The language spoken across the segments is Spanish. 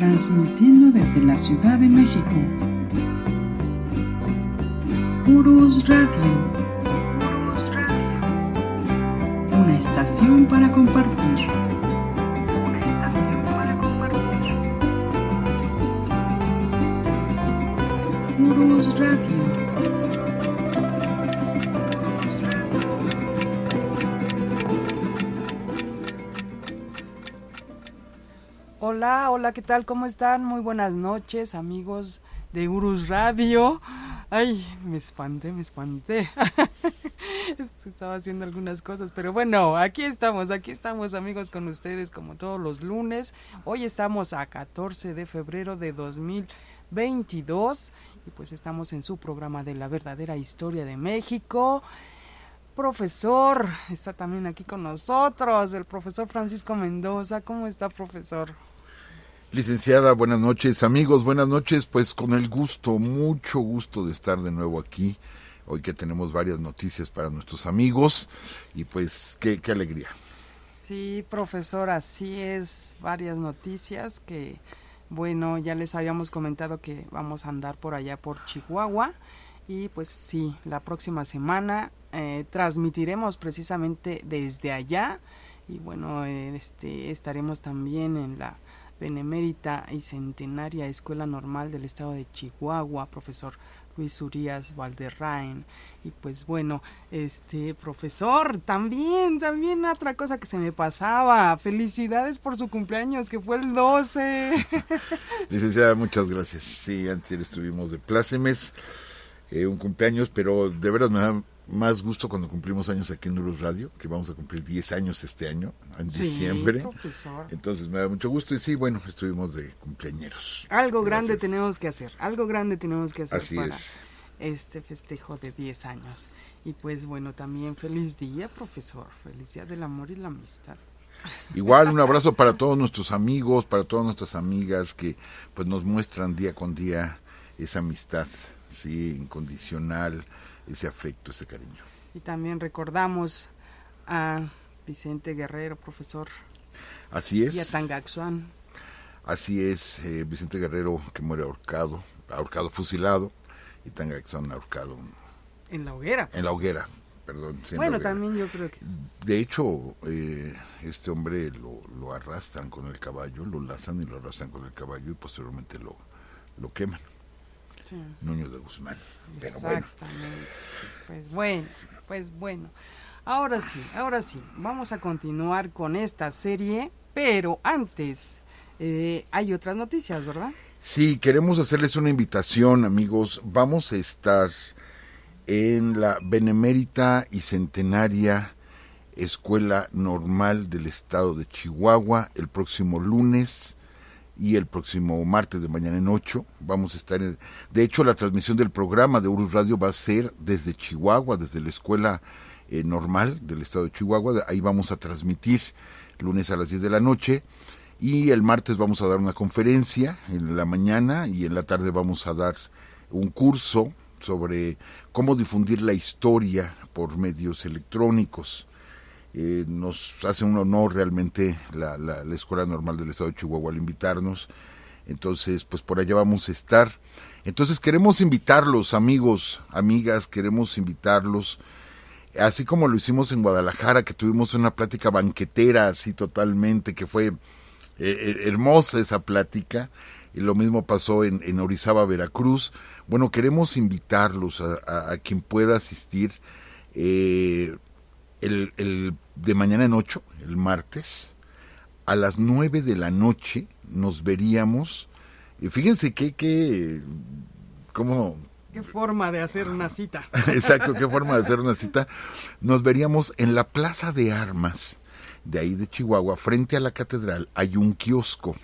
transmitiendo desde la Ciudad de México. Urus Radio, una estación para compartir. Urus Radio. Hola, ¿qué tal? ¿Cómo están? Muy buenas noches, amigos de Urus Radio. Ay, me espanté. Estaba haciendo algunas cosas, pero bueno, aquí estamos, amigos, con ustedes como todos los lunes. Hoy estamos a 14 de febrero de 2022 y pues estamos en su programa de la verdadera historia de México. Profesor, está también aquí con nosotros, el profesor Francisco Mendoza. ¿Cómo está, profesor? Licenciada, buenas noches, amigos, buenas noches, pues con el gusto, mucho gusto de estar de nuevo aquí, hoy que tenemos varias noticias para nuestros amigos, y pues qué alegría. Sí, profesor, así es, varias noticias que, bueno, ya les habíamos comentado que vamos a andar por allá por Chihuahua, y pues sí, la próxima semana transmitiremos precisamente desde allá, y bueno, estaremos también en la Benemérita y Centenaria Escuela Normal del Estado de Chihuahua, profesor Luis Urías Valderrain. Y pues bueno, profesor, también otra cosa que se me pasaba, felicidades por su cumpleaños, que fue el 12. Licenciada, muchas gracias. Sí, antes estuvimos de plácemes, un cumpleaños, pero de veras me da más gusto cuando cumplimos años aquí en Urus Radio, que vamos a cumplir 10 años este año, en diciembre. Profesor. Entonces me da mucho gusto y sí, bueno, estuvimos de cumpleañeros. Algo grande tenemos que hacer Así para es. Este festejo de 10 años. Y pues bueno, también feliz día, profesor, feliz día del amor y la amistad. Igual un abrazo para todos nuestros amigos, para todas nuestras amigas que pues nos muestran día con día esa amistad, sí, incondicional, ese afecto, ese cariño. Y también recordamos a Vicente Guerrero, profesor. Así es. Y a Tangaxuan. Así es, Vicente Guerrero que muere ahorcado fusilado, y Tangaxuan ahorcado. En la hoguera. En la hoguera, perdón. Sí, bueno, hoguera. También yo creo que... De hecho, este hombre lo arrastran con el caballo, lo lazan y lo arrastran con el caballo y posteriormente lo queman. Sí. Nuño de Guzmán. Exactamente. Pues bueno. Ahora sí, vamos a continuar con esta serie, pero antes hay otras noticias, ¿verdad? Sí, queremos hacerles una invitación, amigos. Vamos a estar en la Benemérita y Centenaria Escuela Normal del Estado de Chihuahua el próximo lunes y el próximo martes de mañana en 8. Vamos a estar de hecho, la transmisión del programa de Urus Radio va a ser desde Chihuahua, desde la Escuela Normal del Estado de Chihuahua. Ahí vamos a transmitir lunes a las 10 de la noche y el martes vamos a dar una conferencia en la mañana y en la tarde vamos a dar un curso sobre cómo difundir la historia por medios electrónicos. Nos hace un honor realmente la Escuela Normal del Estado de Chihuahua al invitarnos. Entonces, pues por allá vamos a estar. Entonces queremos invitarlos, amigos, amigas, queremos invitarlos, así como lo hicimos en Guadalajara, que tuvimos una plática banquetera así totalmente, que fue hermosa esa plática, y lo mismo pasó en Orizaba, Veracruz. Bueno, queremos invitarlos a quien pueda asistir el de mañana en 8, el martes, a las 9 de la noche nos veríamos. Y fíjense cómo... Qué forma de hacer una cita. Exacto, qué forma de hacer una cita. Nos veríamos en la Plaza de Armas, de ahí de Chihuahua, frente a la catedral, hay un kiosco.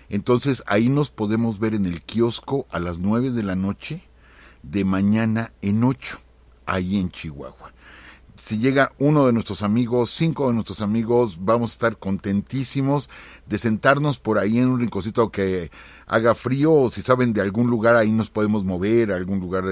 Entonces ahí nos podemos ver en el kiosco a las 9 de la noche, de mañana en 8, ahí en Chihuahua. Si llega uno de nuestros amigos, 5 de nuestros amigos, vamos a estar contentísimos de sentarnos por ahí en un rinconcito que haga frío, o si saben de algún lugar, ahí nos podemos mover, a algún lugar,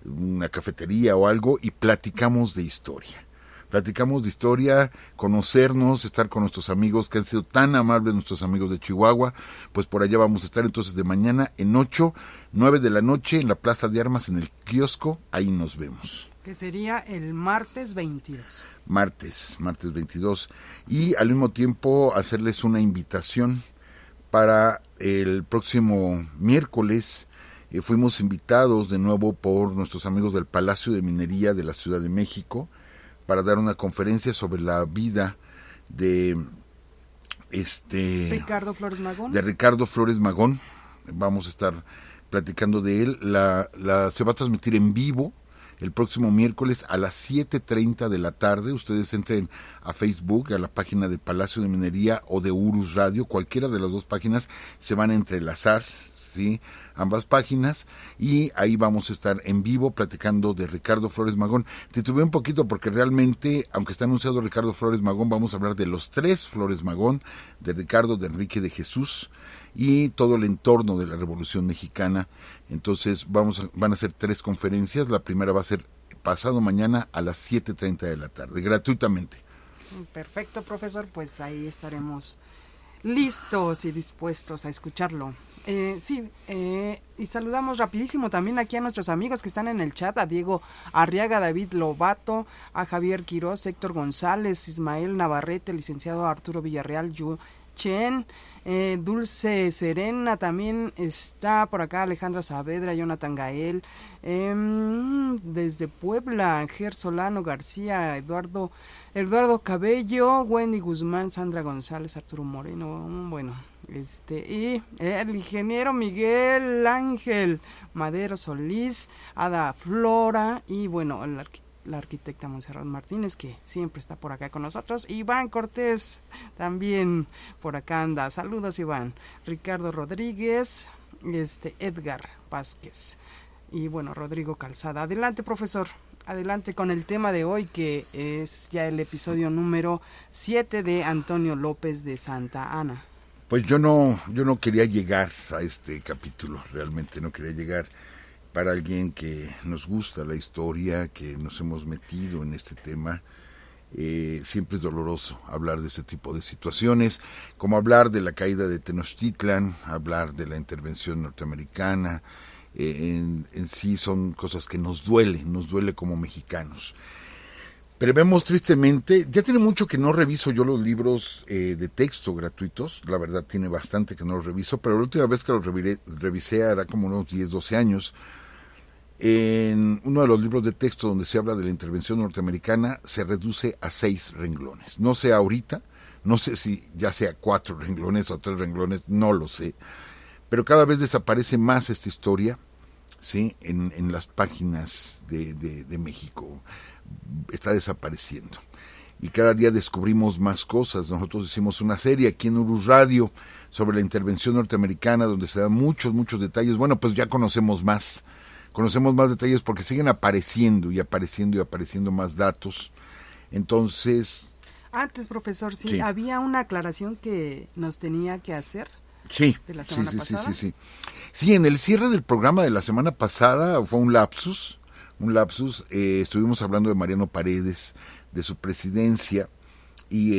una cafetería o algo, y platicamos de historia. platicamos de historia, conocernos, estar con nuestros amigos que han sido tan amables, nuestros amigos de Chihuahua. Pues por allá vamos a estar entonces de mañana en 9 de la noche en la Plaza de Armas, en el kiosco. Ahí nos vemos. Que sería el martes 22. Martes 22. Y al mismo tiempo hacerles una invitación para el próximo miércoles. Fuimos invitados de nuevo por nuestros amigos del Palacio de Minería de la Ciudad de México para dar una conferencia sobre la vida de Ricardo Flores Magón. De Ricardo Flores Magón. Vamos a estar platicando de él. Se va a transmitir en vivo el próximo miércoles a las 7:30 de la tarde. Ustedes entren a Facebook, a la página de Palacio de Minería o de Urus Radio. Cualquiera de las dos páginas se van a entrelazar, ¿sí? Ambas páginas, y ahí vamos a estar en vivo platicando de Ricardo Flores Magón. Titubeé un poquito porque realmente, aunque está anunciado Ricardo Flores Magón, vamos a hablar de los 3 Flores Magón, de Ricardo, de Enrique, de Jesús, y todo el entorno de la Revolución Mexicana. Entonces van a ser 3 conferencias. La primera va a ser pasado mañana a las 7:30 de la tarde, gratuitamente. Perfecto, profesor, pues ahí estaremos listos y dispuestos a escucharlo. Y saludamos rapidísimo también aquí a nuestros amigos que están en el chat, a Diego Arriaga, David Lobato, a Javier Quiroz, Héctor González, Ismael Navarrete, licenciado Arturo Villarreal, Yu Chen, Dulce Serena, también está por acá Alejandra Saavedra, Jonathan Gael, desde Puebla, Ger Solano García, Eduardo Cabello, Wendy Guzmán, Sandra González, Arturo Moreno, bueno, y el ingeniero Miguel Ángel Madero Solís, Ada Flora, y bueno, la arquitecta Montserrat Martínez, que siempre está por acá con nosotros. Iván Cortés también por acá anda. Saludos, Iván. Ricardo Rodríguez, Edgar Vázquez y bueno, Rodrigo Calzada. Adelante, profesor. Adelante con el tema de hoy, que es ya el episodio número 7 de Antonio López de Santa Anna. Pues yo no quería llegar a este capítulo, realmente no quería llegar. Para alguien que nos gusta la historia, que nos hemos metido en este tema, siempre es doloroso hablar de este tipo de situaciones, como hablar de la caída de Tenochtitlan, hablar de la intervención norteamericana. En sí son cosas que nos duele como mexicanos. Pero vemos tristemente, ya tiene mucho que no reviso yo los libros de texto gratuitos, la verdad tiene bastante que no los reviso, pero la última vez que los revisé era como unos 10, 12 años. En uno de los libros de texto donde se habla de la intervención norteamericana se reduce a 6 renglones. No sé ahorita, no sé si ya sea 4 renglones o 3 renglones, no lo sé, pero cada vez desaparece más esta historia, ¿sí? En las páginas de México está desapareciendo y cada día descubrimos más cosas. Nosotros hicimos una serie aquí en Urus Radio sobre la intervención norteamericana donde se dan muchos detalles. Bueno, pues ya conocemos más detalles porque siguen apareciendo más datos. Entonces, antes, profesor, sí, había una aclaración que nos tenía que hacer. Sí, de la semana pasada. Sí, en el cierre del programa de la semana pasada fue un lapsus. Estuvimos hablando de Mariano Paredes, de su presidencia, y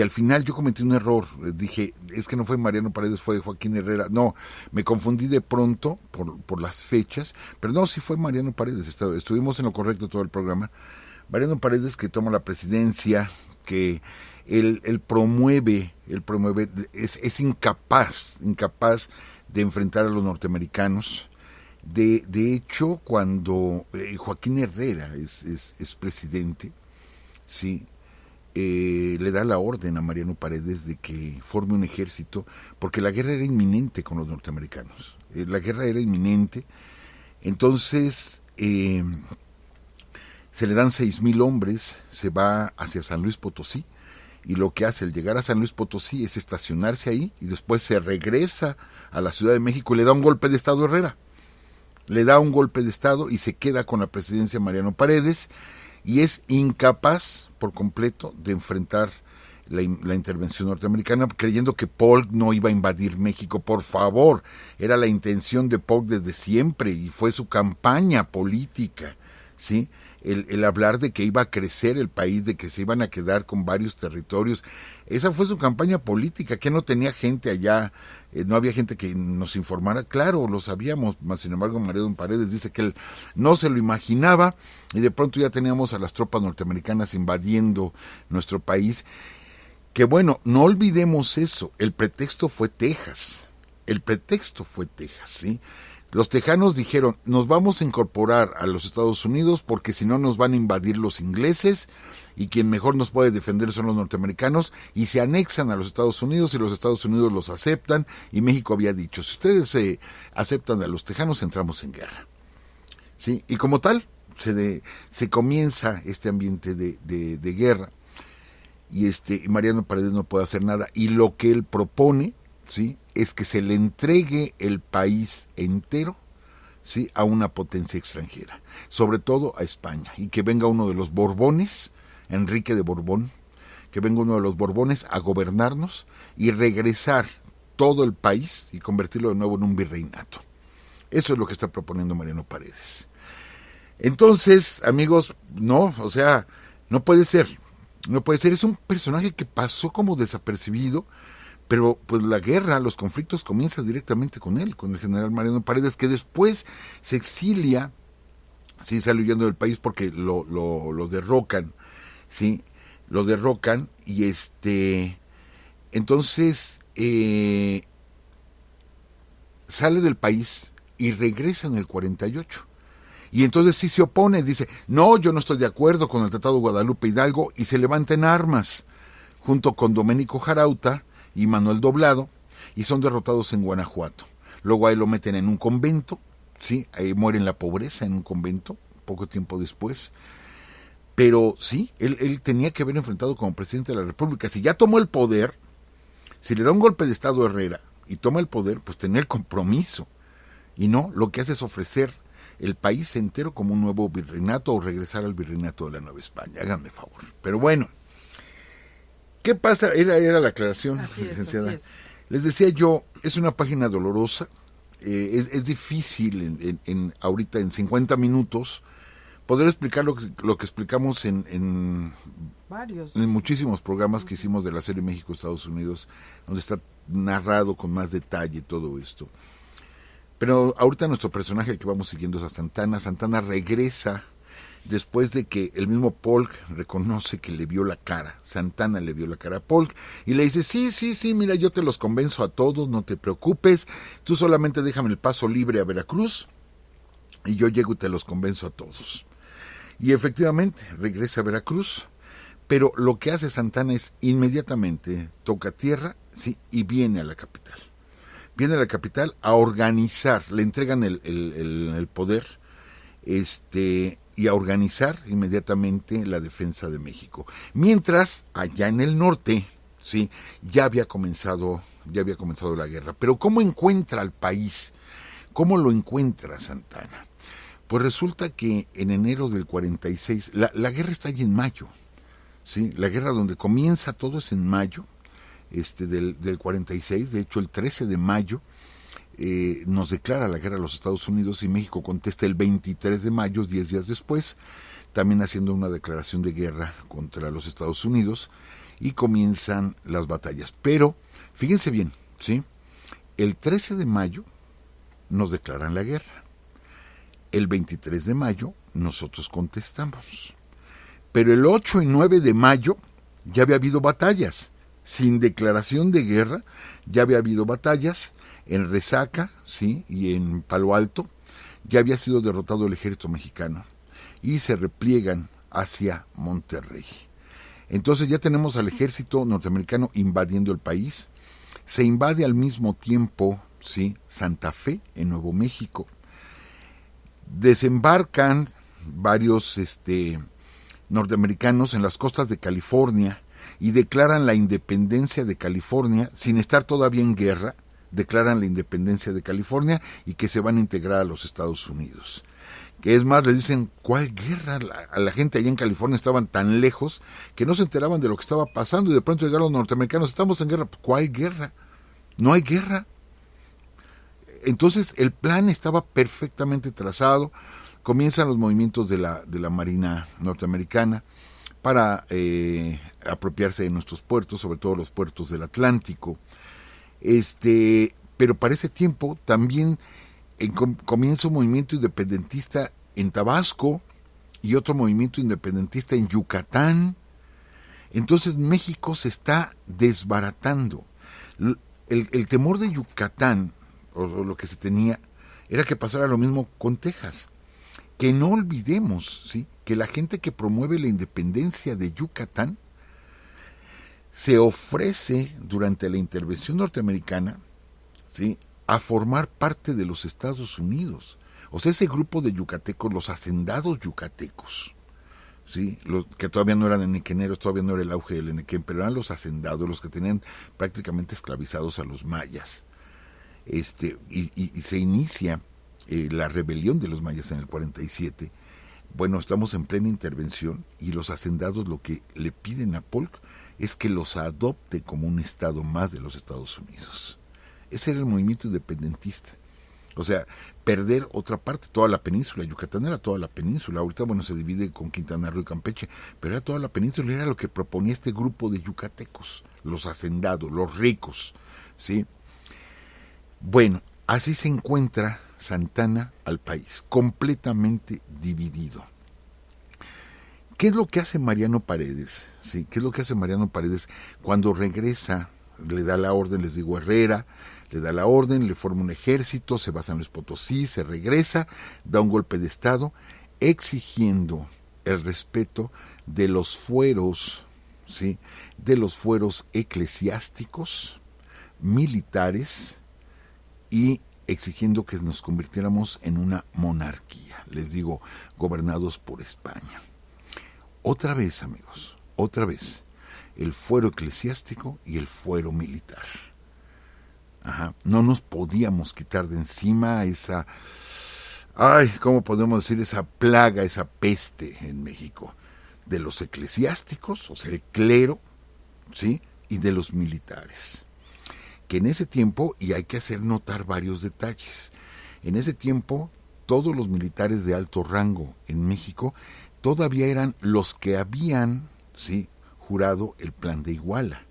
al final yo cometí un error. Dije, es que no fue Mariano Paredes, fue Joaquín Herrera. No, me confundí de pronto por las fechas, pero no, sí fue Mariano Paredes. Estuvimos en lo correcto todo el programa. Mariano Paredes, que toma la presidencia, que él promueve, es incapaz de enfrentar a los norteamericanos. De hecho, cuando Joaquín Herrera es presidente, sí, le da la orden a Mariano Paredes de que forme un ejército, porque la guerra era inminente con los norteamericanos. La guerra era inminente. Entonces, se le dan 6,000 hombres, se va hacia San Luis Potosí, y lo que hace al llegar a San Luis Potosí es estacionarse ahí, y después se regresa a la Ciudad de México y le da un golpe de Estado a Herrera. Le da un golpe de Estado y se queda con la presidencia Mariano Paredes, y es incapaz por completo de enfrentar la intervención norteamericana, creyendo que Polk no iba a invadir México. Por favor, era la intención de Polk desde siempre y fue su campaña política, ¿sí? el hablar de que iba a crecer el país, de que se iban a quedar con varios territorios. Esa fue su campaña política, que no tenía gente allá, no había gente que nos informara. Claro, lo sabíamos, mas sin embargo Mariano Paredes dice que él no se lo imaginaba, y de pronto ya teníamos a las tropas norteamericanas invadiendo nuestro país. Que bueno, no olvidemos eso, el pretexto fue Texas, ¿sí? Los tejanos dijeron, nos vamos a incorporar a los Estados Unidos porque si no nos van a invadir los ingleses y quien mejor nos puede defender son los norteamericanos, y se anexan a los Estados Unidos y los Estados Unidos los aceptan, y México había dicho, si ustedes aceptan a los tejanos entramos en guerra, ¿sí? Y como tal se comienza este ambiente de guerra, y Mariano Paredes no puede hacer nada, y lo que él propone, ¿sí?, es que se le entregue el país entero, ¿sí?, a una potencia extranjera, sobre todo a España, y que venga uno de los Borbones, Enrique de Borbón, que venga uno de los Borbones a gobernarnos y regresar todo el país y convertirlo de nuevo en un virreinato. Eso es lo que está proponiendo Mariano Paredes. Entonces, amigos, no puede ser, es un personaje que pasó como desapercibido. Pero pues la guerra, los conflictos comienzan directamente con él, con el general Mariano Paredes, que después se exilia, sí, sale huyendo del país porque lo derrocan, sí, y entonces sale del país y regresa en el 48. Y entonces sí se opone, dice, no, yo no estoy de acuerdo con el Tratado de Guadalupe Hidalgo, y se levanta en armas, junto con Doménico Jarauta y Manuel Doblado, y son derrotados en Guanajuato. Luego ahí lo meten en un convento, ¿sí? Ahí muere en la pobreza en un convento, poco tiempo después. Pero sí, él tenía que haber enfrentado como presidente de la República. Si ya tomó el poder, si le da un golpe de Estado a Herrera y toma el poder, pues tenía el compromiso. Y no, lo que hace es ofrecer el país entero como un nuevo virreinato, o regresar al virreinato de la Nueva España. Háganme favor. Pero bueno, ¿qué pasa? Era la aclaración, licenciada. Así es. Les decía yo, es una página dolorosa, es difícil ahorita en 50 minutos poder explicar lo que explicamos en muchísimos programas que hicimos de la serie México-Estados Unidos, donde está narrado con más detalle todo esto. Pero ahorita nuestro personaje, el que vamos siguiendo, es a Santana. Santana regresa después de que el mismo Polk reconoce que le vio la cara. Santana le vio la cara a Polk y le dice, sí, mira, yo te los convenzo a todos, no te preocupes, tú solamente déjame el paso libre a Veracruz y yo llego y te los convenzo a todos. Y efectivamente regresa a Veracruz, pero lo que hace Santana es inmediatamente toca tierra, sí, y viene a la capital. Viene a la capital a organizar, le entregan el poder, y a organizar inmediatamente la defensa de México. Mientras, allá en el norte, sí, ya había comenzado la guerra. Pero ¿cómo encuentra al país? ¿Cómo lo encuentra Santana? Pues resulta que en enero del 46, la guerra está allí en mayo, sí, la guerra donde comienza todo es en mayo, del 46, de hecho el 13 de mayo, nos declara la guerra a los Estados Unidos, y México contesta el 23 de mayo, 10 días después, también haciendo una declaración de guerra contra los Estados Unidos, y comienzan las batallas. Pero, fíjense bien, ¿sí? El 13 de mayo nos declaran la guerra. El 23 de mayo nosotros contestamos. Pero el 8 y 9 de mayo ya había habido batallas. Sin declaración de guerra, ya había habido batallas. En Resaca, sí, y en Palo Alto, ya había sido derrotado el ejército mexicano y se repliegan hacia Monterrey. Entonces ya tenemos al ejército norteamericano invadiendo el país. Se invade al mismo tiempo, sí, Santa Fe, en Nuevo México. Desembarcan varios norteamericanos en las costas de California y declaran la independencia de California sin estar todavía en guerra. Declaran la independencia de California y que se van a integrar a los Estados Unidos. Que es más, le dicen, ¿cuál guerra? A la gente allá en California estaban tan lejos que no se enteraban de lo que estaba pasando, y de pronto llegaron los norteamericanos, estamos en guerra. ¿Cuál guerra? No hay guerra. Entonces el plan estaba perfectamente trazado. comienzan los movimientos de la Marina norteamericana para apropiarse de nuestros puertos, sobre todo los puertos del Atlántico. Pero para ese tiempo también comienza un movimiento independentista en Tabasco y otro movimiento independentista en Yucatán. Entonces México se está desbaratando. El temor de Yucatán, o lo que se tenía, era que pasara lo mismo con Texas. Que no olvidemos, ¿sí?, que la gente que promueve la independencia de Yucatán se ofrece durante la intervención norteamericana, ¿sí?, a formar parte de los Estados Unidos. O sea, ese grupo de yucatecos, los hacendados yucatecos, ¿sí?, los que todavía no eran enequeneros, todavía no era el auge del enequén, pero eran los hacendados, los que tenían prácticamente esclavizados a los mayas. Y se inicia la rebelión de los mayas en el 47. Bueno, estamos en plena intervención y los hacendados lo que le piden a Polk es que los adopte como un estado más de los Estados Unidos. Ese era el movimiento independentista. O sea, perder otra parte, toda la península. Yucatán era toda la península. Ahorita, bueno, se divide con Quintana Roo y Campeche, pero era toda la península, era lo que proponía este grupo de yucatecos, los hacendados, los ricos, ¿sí? Bueno, así se encuentra Santana al país, completamente dividido. ¿Qué es lo que hace Mariano Paredes? ¿Sí? ¿Qué es lo que hace Mariano Paredes cuando regresa? Le da la orden, les digo, Herrera, le da la orden, le forma un ejército, se va a San Luis Potosí, se regresa, da un golpe de estado, exigiendo el respeto de los fueros, ¿sí?, de los fueros eclesiásticos, militares, y exigiendo que nos convirtiéramos en una monarquía, les digo, gobernados por España. Otra vez, amigos, otra vez, el fuero eclesiástico y el fuero militar. No nos podíamos quitar de encima esa, ¿cómo podemos decir? Esa plaga, esa peste en México, de los eclesiásticos, o sea, el clero, ¿sí?, y de los militares. Que en ese tiempo, y hay que hacer notar varios detalles, en ese tiempo todos los militares de alto rango en México todavía eran los que habían, ¿sí?, jurado el Plan de Iguala.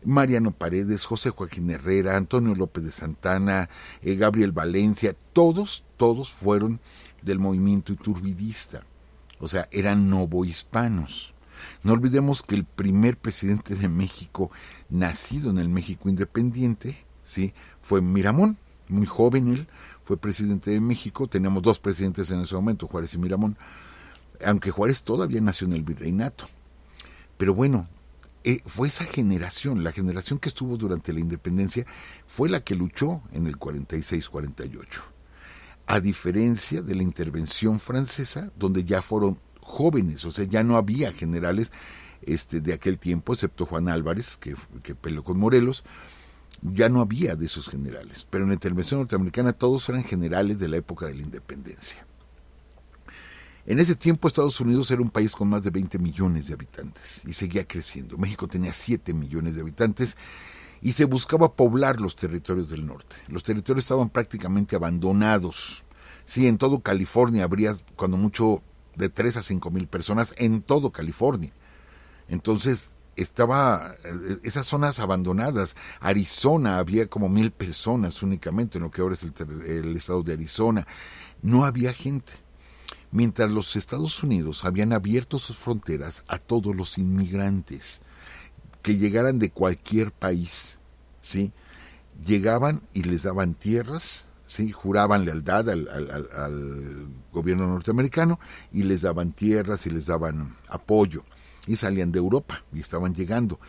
Mariano Paredes, José Joaquín Herrera, Antonio López de Santana, Gabriel Valencia, todos fueron del movimiento iturbidista, o sea, eran novohispanos. No olvidemos que el primer presidente de México, nacido en el México independiente, ¿sí?, fue Miramón, muy joven él, fue presidente de México. Teníamos dos presidentes en ese momento, Juárez y Miramón, aunque Juárez todavía nació en el virreinato. Pero bueno, fue esa generación, la generación que estuvo durante la independencia, fue la que luchó en el 46-48. A diferencia de la intervención francesa, donde ya fueron jóvenes, o sea, ya no había generales de aquel tiempo, excepto Juan Álvarez, que peleó con Morelos, ya no había de esos generales. Pero en la intervención norteamericana todos eran generales de la época de la independencia. En ese tiempo Estados Unidos era un país con más de 20 millones de habitantes y seguía creciendo. México tenía 7 millones de habitantes y se buscaba poblar los territorios del norte. Los territorios estaban prácticamente abandonados. Sí, en todo California habría cuando mucho de 3 a 5 mil personas en todo California. Entonces estaba esas zonas abandonadas. Arizona había como 1,000 personas únicamente en lo que ahora es el estado de Arizona. No había gente. Mientras los Estados Unidos habían abierto sus fronteras a todos los inmigrantes que llegaran de cualquier país, ¿sí? Llegaban y les daban tierras, ¿sí? Juraban lealtad al gobierno norteamericano y les daban tierras y les daban apoyo. Y salían de Europa y estaban llegando.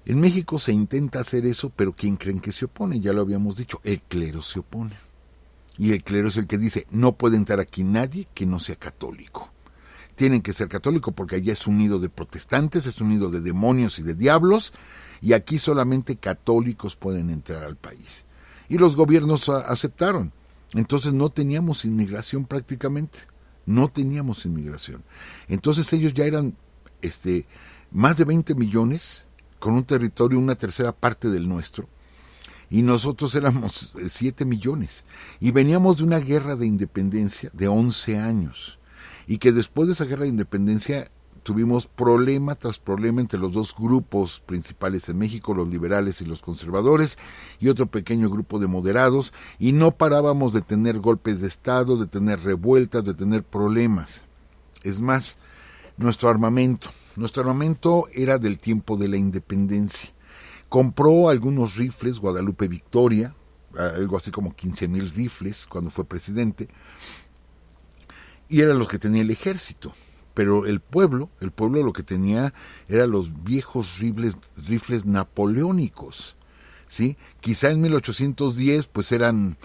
En México se intenta hacer eso, pero ¿quién creen que se opone? Ya lo habíamos dicho, el clero se opone. Y el clero es el que dice, no puede entrar aquí nadie que no sea católico. Tienen que ser católicos porque allá es un nido de protestantes, es un nido de demonios y de diablos, y aquí solamente católicos pueden entrar al país. Y los gobiernos aceptaron. Entonces no teníamos inmigración prácticamente, no teníamos inmigración. Entonces ellos ya eran más de 20 millones, con un territorio, una tercera parte del nuestro, y nosotros éramos 7 millones. Y veníamos de una guerra de independencia de 11 años. Y que después de esa guerra de independencia tuvimos problema tras problema entre los dos grupos principales en México, los liberales y los conservadores, y otro pequeño grupo de moderados, y no parábamos de tener golpes de Estado, de tener revueltas, de tener problemas. Es más, nuestro armamento era del tiempo de la independencia. Compró algunos rifles, Guadalupe Victoria, algo así como 15,000 rifles cuando fue presidente, y eran los que tenía el ejército. Pero el pueblo lo que tenía eran los viejos rifles napoleónicos, ¿sí? Quizá en 1810 pues eran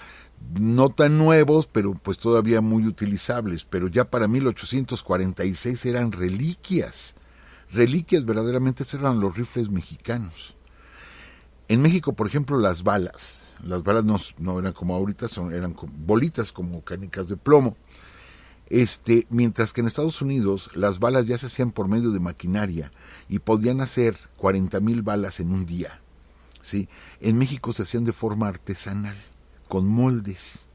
no tan nuevos, pero pues todavía muy utilizables, pero ya para 1846 eran reliquias verdaderamente, eran los rifles mexicanos. En México, por ejemplo, las balas no eran como ahorita, eran bolitas como canicas de plomo. Mientras que en Estados Unidos las balas ya se hacían por medio de maquinaria y podían hacer 40,000 balas en un día, ¿sí? En México se hacían de forma artesanal, con moldes.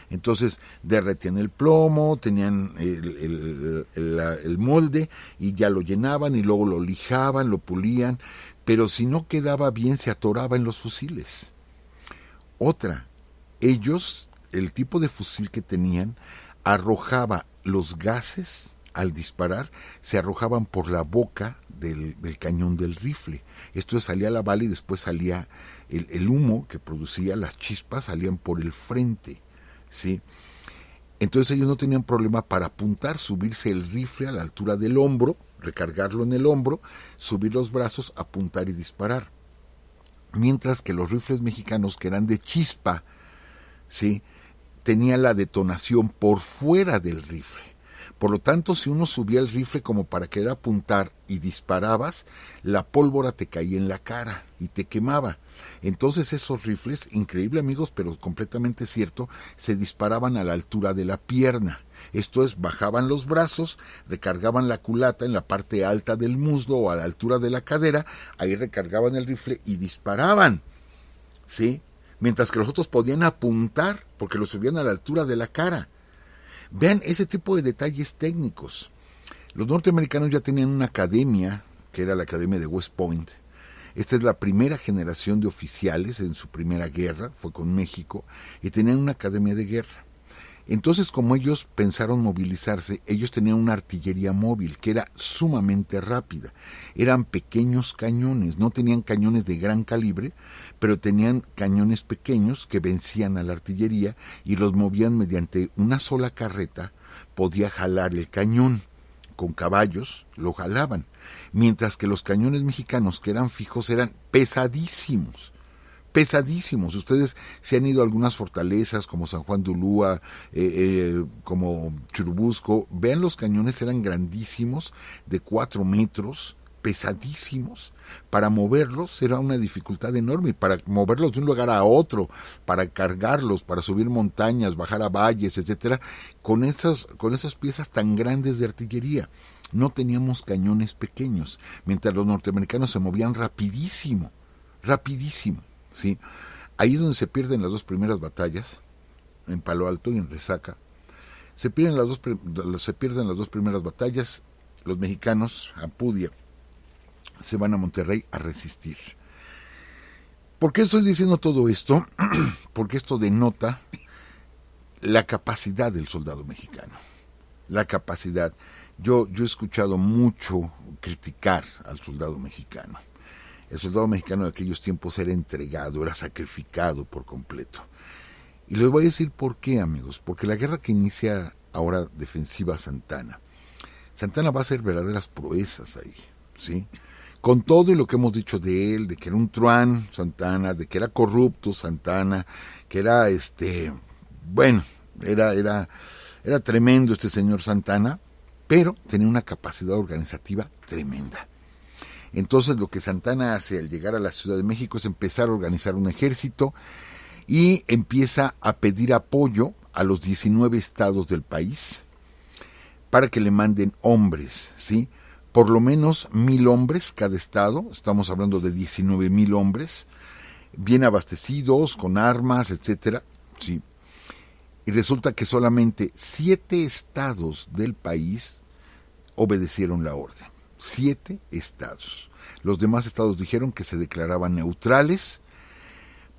Entonces derretían el plomo, tenían el molde y ya lo llenaban y luego lo lijaban, lo pulían, pero si no quedaba bien se atoraba en los fusiles. El tipo de fusil que tenían arrojaba los gases al disparar, se arrojaban por la boca del cañón del rifle. Esto salía la bala y después salía el humo que producía, las chispas salían por el frente, ¿sí? Entonces ellos no tenían problema para apuntar, subirse el rifle a la altura del hombro, recargarlo en el hombro, subir los brazos, apuntar y disparar. Mientras que los rifles mexicanos, que eran de chispa, ¿sí?, tenía la detonación por fuera del rifle. Por lo tanto, si uno subía el rifle como para querer apuntar y disparabas, la pólvora te caía en la cara y te quemaba. Entonces esos rifles, increíble amigos, pero completamente cierto, se disparaban a la altura de la pierna. Esto es, bajaban los brazos, recargaban la culata en la parte alta del muslo o a la altura de la cadera, ahí recargaban el rifle y disparaban, ¿sí? Mientras que los otros podían apuntar porque lo subían a la altura de la cara. Vean ese tipo de detalles técnicos. Los norteamericanos ya tenían una academia, que era la Academia de West Point. Esta es la primera generación de oficiales en su primera guerra, fue con México, y tenían una academia de guerra. Entonces, como ellos pensaron movilizarse, ellos tenían una artillería móvil que era sumamente rápida. Eran pequeños cañones, no tenían cañones de gran calibre, pero tenían cañones pequeños que vencían a la artillería y los movían mediante una sola carreta. Podía jalar el cañón, con caballos lo jalaban, mientras que los cañones mexicanos, que eran fijos, eran pesadísimos. Ustedes se han ido a algunas fortalezas como San Juan de Ulúa, como Churubusco, vean, los cañones eran grandísimos, de 4 metros, pesadísimos. Para moverlos era una dificultad enorme, para moverlos de un lugar a otro, para cargarlos, para subir montañas, bajar a valles, etcétera, con esas piezas tan grandes de artillería. No teníamos cañones pequeños, mientras los norteamericanos se movían rapidísimo. ¿Sí? Ahí es donde se pierden las dos primeras batallas, en Palo Alto y en Resaca. Se pierden las dos primeras batallas. Los mexicanos, Apudia, se van a Monterrey a resistir. ¿Por qué estoy diciendo todo esto? Porque esto denota la capacidad del soldado mexicano. La capacidad. Yo he escuchado mucho criticar al soldado mexicano. El soldado mexicano de aquellos tiempos era entregado, era sacrificado por completo. Y les voy a decir por qué, amigos. Porque la guerra que inicia ahora defensiva Santana va a hacer verdaderas proezas ahí, ¿sí? Con todo y lo que hemos dicho de él, de que era un truán Santana, de que era corrupto Santana, que era era tremendo este señor Santana, pero tenía una capacidad organizativa tremenda. Entonces lo que Santana hace al llegar a la Ciudad de México es empezar a organizar un ejército y empieza a pedir apoyo a los 19 estados del país para que le manden hombres, ¿sí? Por lo menos 1,000 hombres cada estado, estamos hablando de 19,000 hombres, bien abastecidos, con armas, etcétera, sí. Y resulta que solamente 7 estados del país obedecieron la orden. 7 estados. Los demás estados dijeron que se declaraban neutrales.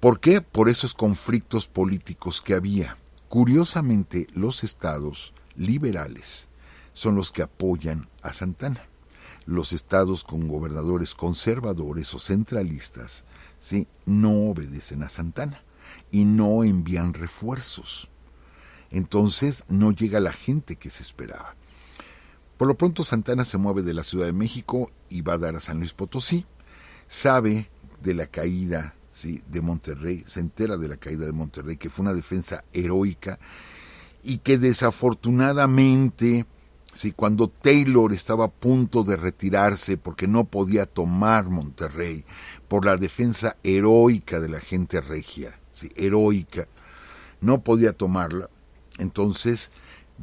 ¿Por qué? Por esos conflictos políticos que había. Curiosamente, los estados liberales son los que apoyan a Santana. Los estados con gobernadores conservadores o centralistas, ¿sí?, no obedecen a Santana y no envían refuerzos. Entonces no llega la gente que se esperaba. Por lo pronto Santana se mueve de la Ciudad de México y va a dar a San Luis Potosí. Sabe de la caída, sí, de Monterrey, se entera de la caída de Monterrey, que fue una defensa heroica y que desafortunadamente, sí, cuando Taylor estaba a punto de retirarse porque no podía tomar Monterrey por la defensa heroica de la gente regia, sí, heroica, no podía tomarla. Entonces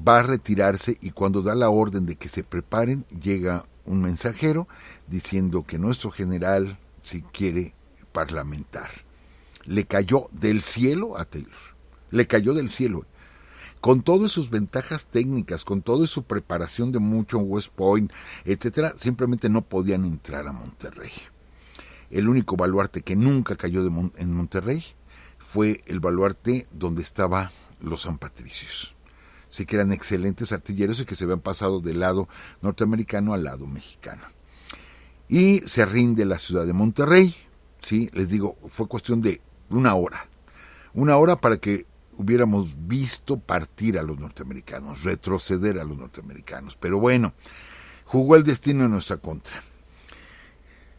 va a retirarse y cuando da la orden de que se preparen, llega un mensajero diciendo que nuestro general si quiere parlamentar. Le cayó del cielo a Taylor, le cayó del cielo, con todas sus ventajas técnicas, con toda su preparación de mucho en West Point, etcétera, simplemente no podían entrar a Monterrey. El único baluarte que nunca cayó en Monterrey fue el baluarte donde estaban los San Patricios. Sí, que eran excelentes artilleros y que se habían pasado del lado norteamericano al lado mexicano. Y se rinde la ciudad de Monterrey, sí, les digo, fue cuestión de una hora para que hubiéramos visto partir a los norteamericanos, retroceder a los norteamericanos. Pero bueno, jugó el destino en nuestra contra.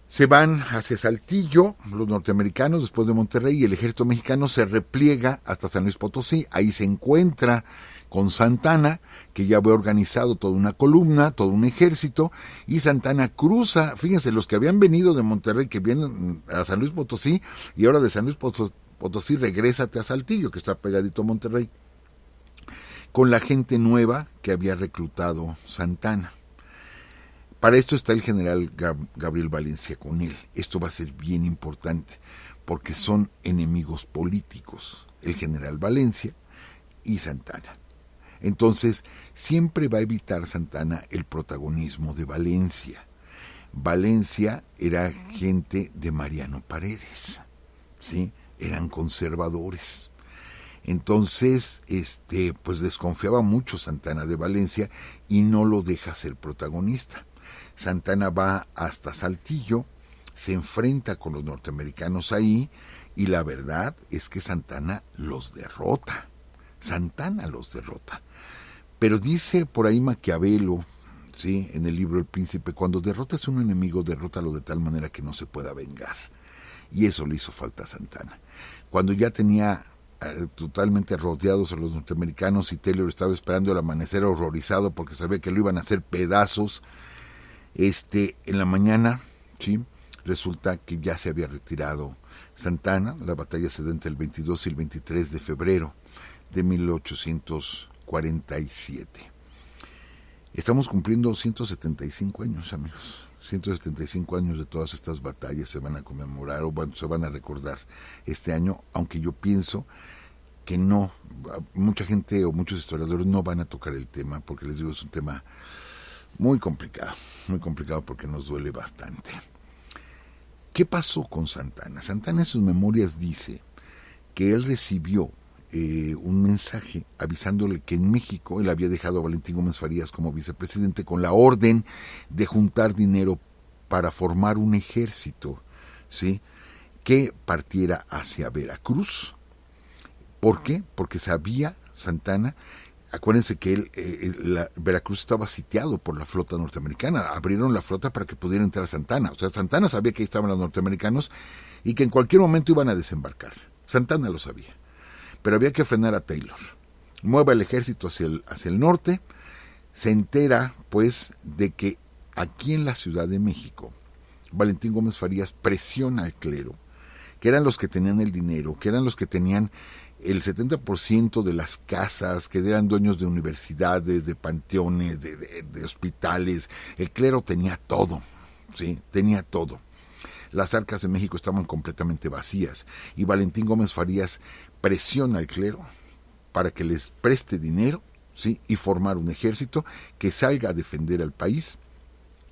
Se van hacia Saltillo los norteamericanos después de Monterrey y el ejército mexicano se repliega hasta San Luis Potosí. Ahí se encuentra con Santana, que ya había organizado toda una columna, todo un ejército, y Santana cruza, fíjense, los que habían venido de Monterrey, que vienen a San Luis Potosí, y ahora de San Luis Potosí regrésate a Saltillo, que está pegadito a Monterrey, con la gente nueva que había reclutado Santana. Para esto está el general Gabriel Valencia con él. Esto va a ser bien importante, porque son enemigos políticos, el general Valencia y Santana. Entonces, siempre va a evitar Santana el protagonismo de Valencia. Valencia era gente de Mariano Paredes, ¿sí? Eran conservadores. Entonces, pues desconfiaba mucho Santana de Valencia y no lo deja ser protagonista. Santana va hasta Saltillo, se enfrenta con los norteamericanos ahí y la verdad es que Santana los derrota. Pero dice por ahí Maquiavelo, ¿sí?, en el libro El Príncipe, cuando derrotas a un enemigo, derrótalo de tal manera que no se pueda vengar. Y eso le hizo falta a Santana. Cuando ya tenía totalmente rodeados a los norteamericanos y Taylor estaba esperando el amanecer horrorizado porque sabía que lo iban a hacer pedazos, en la mañana, ¿sí?, resulta que ya se había retirado Santana. La batalla se da entre el 22 y el 23 de febrero de 1847. Estamos cumpliendo 175 años, amigos. 175 años de todas estas batallas se van a conmemorar o se van a recordar este año, aunque yo pienso que no, mucha gente o muchos historiadores no van a tocar el tema, porque les digo, es un tema muy complicado porque nos duele bastante. ¿Qué pasó con Santana? Santana en sus memorias dice que él recibió un mensaje avisándole que en México él había dejado a Valentín Gómez Farías como vicepresidente con la orden de juntar dinero para formar un ejército, ¿sí?, que partiera hacia Veracruz. ¿Por qué? Porque sabía Santana, acuérdense que Veracruz estaba sitiado por la flota norteamericana, abrieron la flota para que pudiera entrar Santana, o sea, Santana sabía que ahí estaban los norteamericanos y que en cualquier momento iban a desembarcar. Santana lo sabía. Pero había que frenar a Taylor. Mueve el ejército hacia el norte, se entera, pues, de que aquí en la Ciudad de México, Valentín Gómez Farías presiona al clero, que eran los que tenían el dinero, que eran los que tenían el 70% de las casas, que eran dueños de universidades, de panteones, de hospitales. El clero tenía todo, ¿sí? Tenía todo. las arcas de México estaban completamente vacías y Valentín Gómez Farías presiona al clero para que les preste dinero, ¿sí? Y formar un ejército que salga a defender al país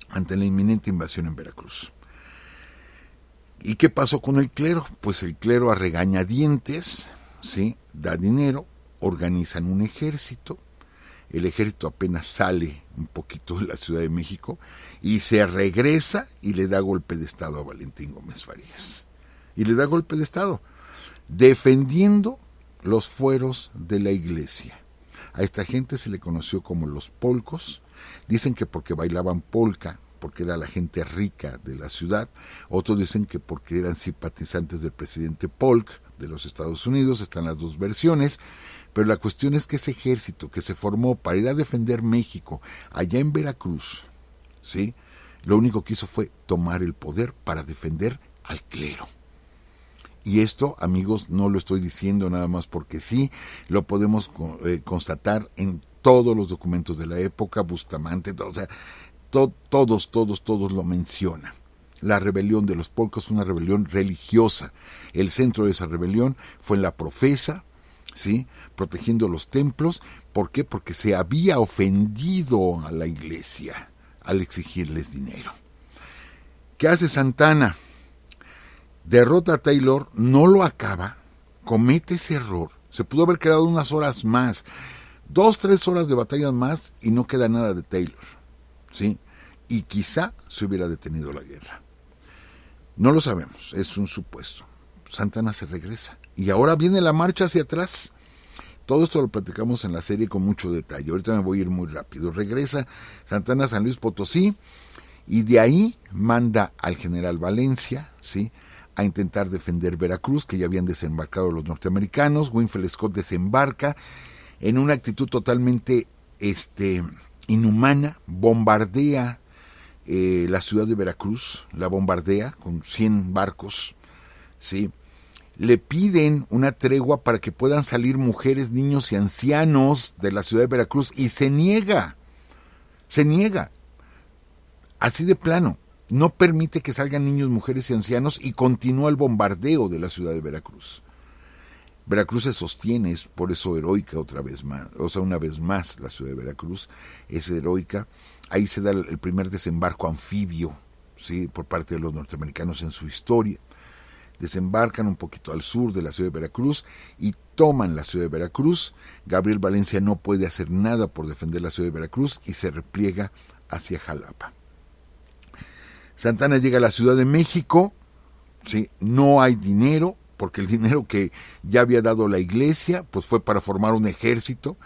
ante la inminente invasión en Veracruz. ¿Y qué pasó con el clero? Pues el clero a regañadientes, ¿sí? Da dinero, organizan un ejército. El ejército apenas sale un poquito de la Ciudad de México y se regresa y le da golpe de estado a Valentín Gómez Farías. Y le da golpe de estado, defendiendo los fueros de la iglesia. A esta gente se le conoció como los polcos. Dicen que porque bailaban polka, porque era la gente rica de la ciudad. Otros dicen que porque eran simpatizantes del presidente Polk de los Estados Unidos. Están las dos versiones. Pero la cuestión es que ese ejército que se formó para ir a defender México allá en Veracruz, ¿sí? Lo único que hizo fue tomar el poder para defender al clero. Y esto, amigos, no lo estoy diciendo nada más porque sí, lo podemos constatar en todos los documentos de la época, Bustamante, o sea, todos lo mencionan. La rebelión de los polcos es una rebelión religiosa. El centro de esa rebelión fue en la Profesa, ¿sí? Protegiendo los templos. ¿Por qué? Porque se había ofendido a la iglesia al exigirles dinero. ¿Qué hace Santana? Derrota a Taylor, no lo acaba, comete ese error. Se pudo haber quedado unas horas más, 2-3 horas de batallas más y no queda nada de Taylor, ¿sí? Y quizá se hubiera detenido la guerra. No lo sabemos, es un supuesto. Santana se regresa y ahora viene la marcha hacia atrás. Todo esto lo platicamos en la serie con mucho detalle. Ahorita me voy a ir muy rápido. Regresa Santana a San Luis Potosí y de ahí manda al general Valencia, ¿sí?, a intentar defender Veracruz, que ya habían desembarcado los norteamericanos. Winfield Scott desembarca en una actitud totalmente inhumana, bombardea la ciudad de Veracruz, la bombardea con 100 barcos, ¿sí? Le piden una tregua para que puedan salir mujeres, niños y ancianos de la ciudad de Veracruz y se niega, así de plano. No permite que salgan niños, mujeres y ancianos y continúa el bombardeo de la ciudad de Veracruz. Veracruz se sostiene, es por eso heroica otra vez más, o sea, una vez más la ciudad de Veracruz es heroica. Ahí se da el primer desembarco anfibio, ¿sí?, por parte de los norteamericanos en su historia. Desembarcan un poquito al sur de la ciudad de Veracruz y toman la ciudad de Veracruz. Gabriel Valencia no puede hacer nada por defender la ciudad de Veracruz y se repliega hacia Jalapa. Santana llega a la Ciudad de México, ¿sí? No hay dinero, porque el dinero que ya había dado la iglesia pues fue para formar un ejército,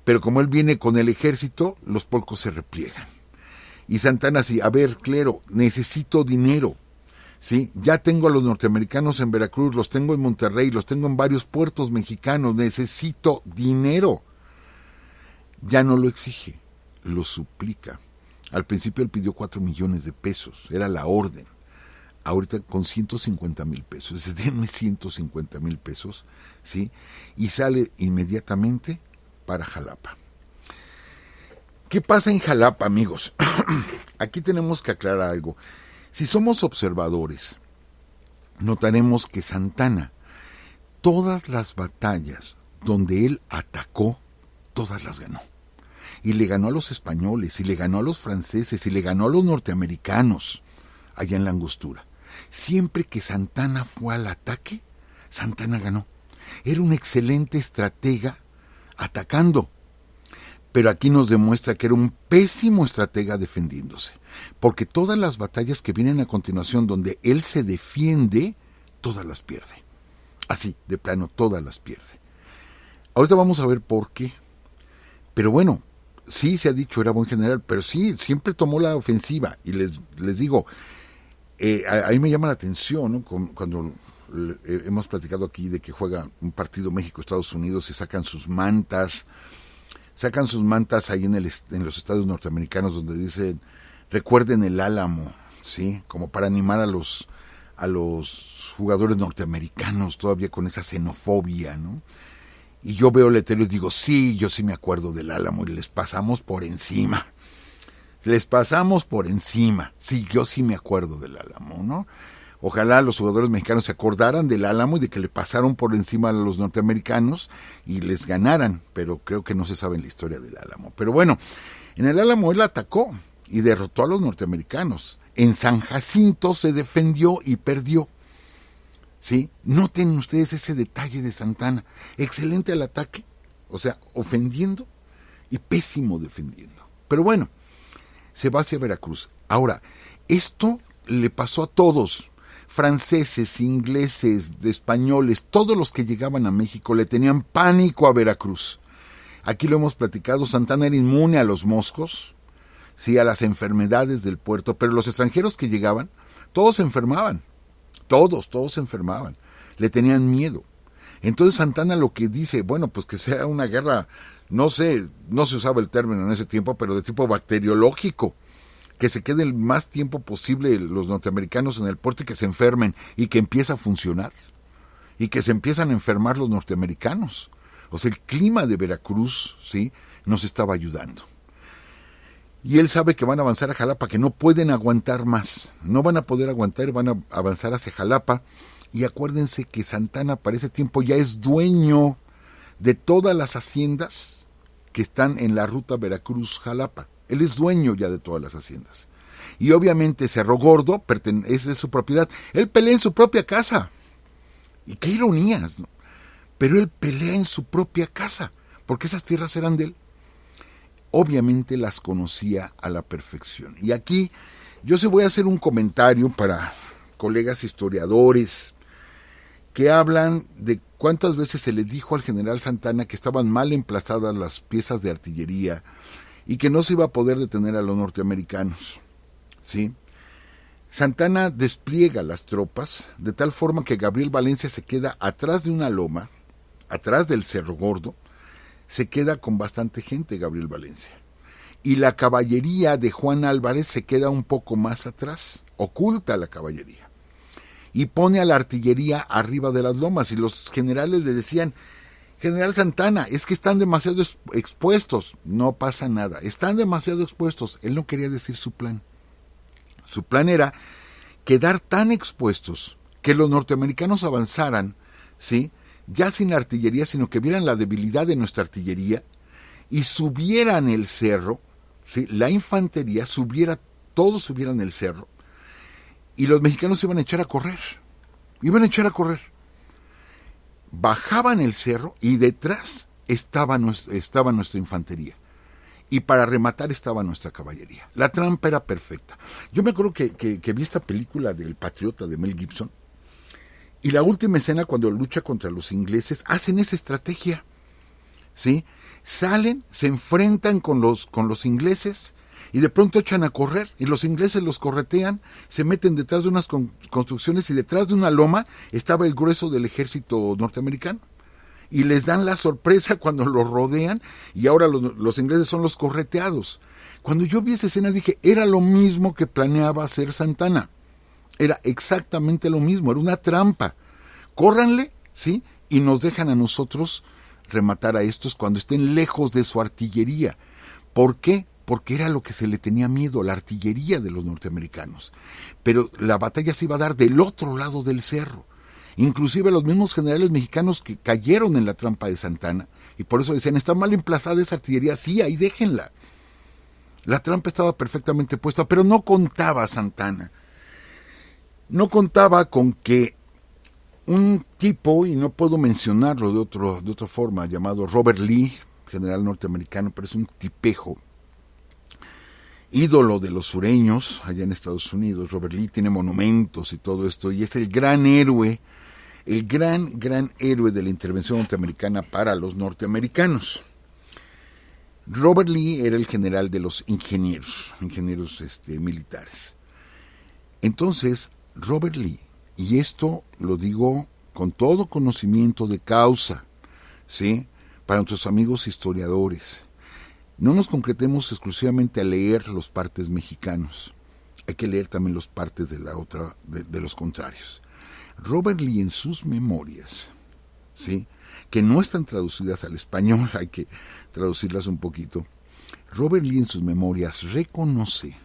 pero como él viene con el ejército, los polcos se repliegan. Y Santana sí, a ver, clero, necesito dinero, ¿sí? Ya tengo a los norteamericanos en Veracruz, los tengo en Monterrey, los tengo en varios puertos mexicanos, necesito dinero. Ya no lo exige, lo suplica. Al principio él pidió 4 millones de pesos, era la orden. Ahorita con 150,000 pesos, es denme 150,000 pesos, ¿sí? Y sale inmediatamente para Jalapa. ¿Qué pasa en Jalapa, amigos? Aquí tenemos que aclarar algo. Si somos observadores, notaremos que Santana, todas las batallas donde él atacó, todas las ganó. Y le ganó a los españoles, y le ganó a los franceses, y le ganó a los norteamericanos, allá en la Angostura. Siempre que Santana fue al ataque, Santana ganó. Era un excelente estratega atacando. Pero aquí nos demuestra que era un pésimo estratega defendiéndose. Porque todas las batallas que vienen a continuación donde él se defiende, todas las pierde. Así, de plano, todas las pierde. Ahorita vamos a ver por qué. Pero bueno, sí se ha dicho, era buen general, pero sí, siempre tomó la ofensiva. Y les digo, a mí me llama la atención, ¿no?, cuando hemos platicado aquí de que juega un partido México-Estados Unidos y sacan sus mantas ahí en los estados norteamericanos donde dicen, recuerden el Álamo, ¿sí?, como para animar a los jugadores norteamericanos todavía con esa xenofobia, ¿no? Y yo veo letreros y digo, sí, yo sí me acuerdo del Álamo y les pasamos por encima. Les pasamos por encima. Sí, yo sí me acuerdo del Álamo, ¿no? Ojalá los jugadores mexicanos se acordaran del Álamo y de que le pasaron por encima a los norteamericanos y les ganaran, pero creo que no se sabe la historia del Álamo. Pero bueno, en el Álamo él atacó y derrotó a los norteamericanos. En San Jacinto se defendió y perdió. ¿Sí? Noten ustedes ese detalle de Santana. Excelente al ataque, o sea, ofendiendo y pésimo defendiendo. Pero bueno, se va hacia Veracruz. Ahora, esto le pasó a todos. Franceses, ingleses, españoles, todos los que llegaban a México le tenían pánico a Veracruz. Aquí lo hemos platicado, Santana era inmune a los moscos, sí, a las enfermedades del puerto, pero los extranjeros que llegaban, todos se enfermaban, todos se enfermaban, le tenían miedo. Entonces Santana lo que dice, bueno, pues que sea una guerra, no sé, no se usaba el término en ese tiempo, pero de tipo bacteriológico, que se quede el más tiempo posible los norteamericanos en el puerto y que se enfermen y que empiece a funcionar y que se empiezan a enfermar los norteamericanos. O sea, el clima de Veracruz, sí, nos estaba ayudando. Y él sabe que van a avanzar a Jalapa, que no pueden aguantar más, no van a poder aguantar, van a avanzar hacia Jalapa. Y acuérdense que Santana para ese tiempo ya es dueño de todas las haciendas que están en la ruta Veracruz-Jalapa. Él es dueño ya de todas las haciendas. Y obviamente Cerro Gordo es de su propiedad. Él pelea en su propia casa. Y qué ironías, ¿no? Pero él pelea en su propia casa, porque esas tierras eran de él. Obviamente las conocía a la perfección. Y aquí yo se voy a hacer un comentario para colegas historiadores que hablan de cuántas veces se le dijo al general Santana que estaban mal emplazadas las piezas de artillería y que no se iba a poder detener a los norteamericanos, ¿sí? Santana despliega las tropas de tal forma que Gabriel Valencia se queda atrás de una loma, atrás del Cerro Gordo, se queda con bastante gente Gabriel Valencia. Y la caballería de Juan Álvarez se queda un poco más atrás, oculta la caballería. Y pone a la artillería arriba de las lomas y los generales le decían: General Santana, es que están demasiado expuestos. No pasa nada, están demasiado expuestos. Él no quería decir su plan. Su plan era quedar tan expuestos que los norteamericanos avanzaran, ¿sí?, ya sin artillería, sino que vieran la debilidad de nuestra artillería y subieran el cerro, ¿sí?, la infantería todos subieran el cerro y los mexicanos iban a echar a correr. Bajaban el cerro y detrás estaba nuestra infantería. Y para rematar estaba nuestra caballería. La trampa era perfecta. Yo me acuerdo que vi esta película del Patriota de Mel Gibson. Y la última escena, cuando lucha contra los ingleses, hacen esa estrategia. ¿Sí? Salen, se enfrentan con los ingleses y de pronto echan a correr y los ingleses los corretean, se meten detrás de unas construcciones y detrás de una loma estaba el grueso del ejército norteamericano. Y les dan la sorpresa cuando los rodean y ahora los ingleses son los correteados. Cuando yo vi esa escena dije, era lo mismo que planeaba hacer Santana. Era exactamente lo mismo, era una trampa. Córranle, ¿sí?, y nos dejan a nosotros rematar a estos cuando estén lejos de su artillería. ¿Por qué? Porque era lo que se le tenía miedo, la artillería de los norteamericanos. Pero la batalla se iba a dar del otro lado del cerro. Inclusive los mismos generales mexicanos que cayeron en la trampa de Santana, y por eso decían, está mal emplazada esa artillería, sí, ahí déjenla. La trampa estaba perfectamente puesta, pero no contaba Santana. No contaba con que un tipo, y no puedo mencionarlo de otra forma, llamado Robert Lee, general norteamericano, pero es un tipejo, ídolo de los sureños allá en Estados Unidos. Robert Lee tiene monumentos y todo esto, y es el gran héroe, el gran héroe de la intervención norteamericana para los norteamericanos. Robert Lee era el general de los ingenieros militares. Entonces, Robert Lee, y esto lo digo con todo conocimiento de causa, ¿sí?, para nuestros amigos historiadores, no nos concretemos exclusivamente a leer los partes mexicanos, hay que leer también los partes de los contrarios. Robert Lee en sus memorias, ¿sí?, que no están traducidas al español, hay que traducirlas un poquito. Robert Lee en sus memorias reconoce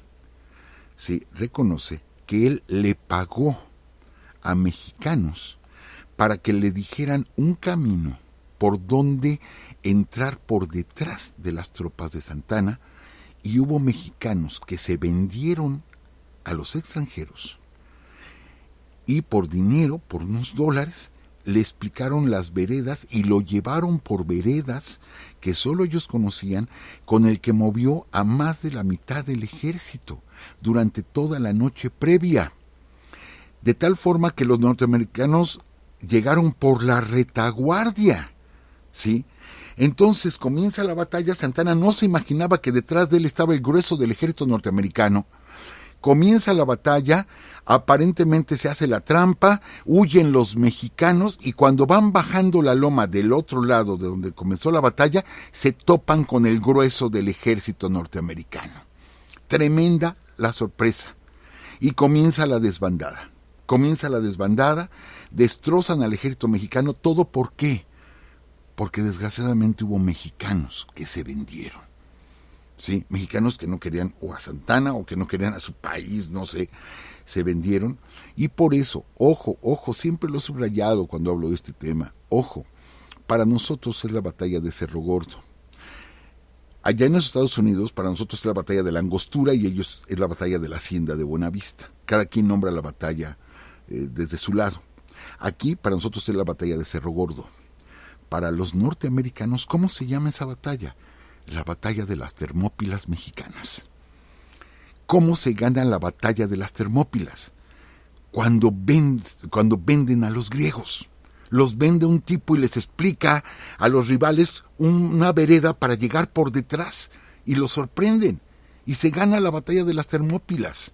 que él le pagó a mexicanos para que le dijeran un camino por donde entrar por detrás de las tropas de Santana, y hubo mexicanos que se vendieron a los extranjeros y por dinero, por unos dólares, le explicaron las veredas y lo llevaron por veredas que solo ellos conocían, con el que movió a más de la mitad del ejército durante toda la noche previa. De tal forma que los norteamericanos llegaron por la retaguardia, ¿sí? Entonces comienza la batalla. Santana no se imaginaba que detrás de él estaba el grueso del ejército norteamericano. Comienza la batalla, aparentemente se hace la trampa, huyen los mexicanos y cuando van bajando la loma del otro lado de donde comenzó la batalla, se topan con el grueso del ejército norteamericano. Tremenda la sorpresa. Y comienza la desbandada. Destrozan al ejército mexicano. ¿Todo por qué? Porque desgraciadamente hubo mexicanos que se vendieron. Sí, mexicanos que no querían o a Santana o que no querían a su país, no sé, se vendieron. Y por eso, ojo, siempre lo he subrayado cuando hablo de este tema, ojo, para nosotros es la batalla de Cerro Gordo. Allá en los Estados Unidos, para nosotros es la batalla de la Angostura y ellos es la batalla de la Hacienda de Buenavista. Cada quien nombra la batalla desde su lado. Aquí, para nosotros es la batalla de Cerro Gordo. Para los norteamericanos, ¿cómo se llama esa batalla? La batalla de las Termópilas mexicanas. ¿Cómo se gana la batalla de las Termópilas? Cuando venden a los griegos. Los vende un tipo y les explica a los rivales una vereda para llegar por detrás y los sorprenden y se gana la batalla de las Termópilas.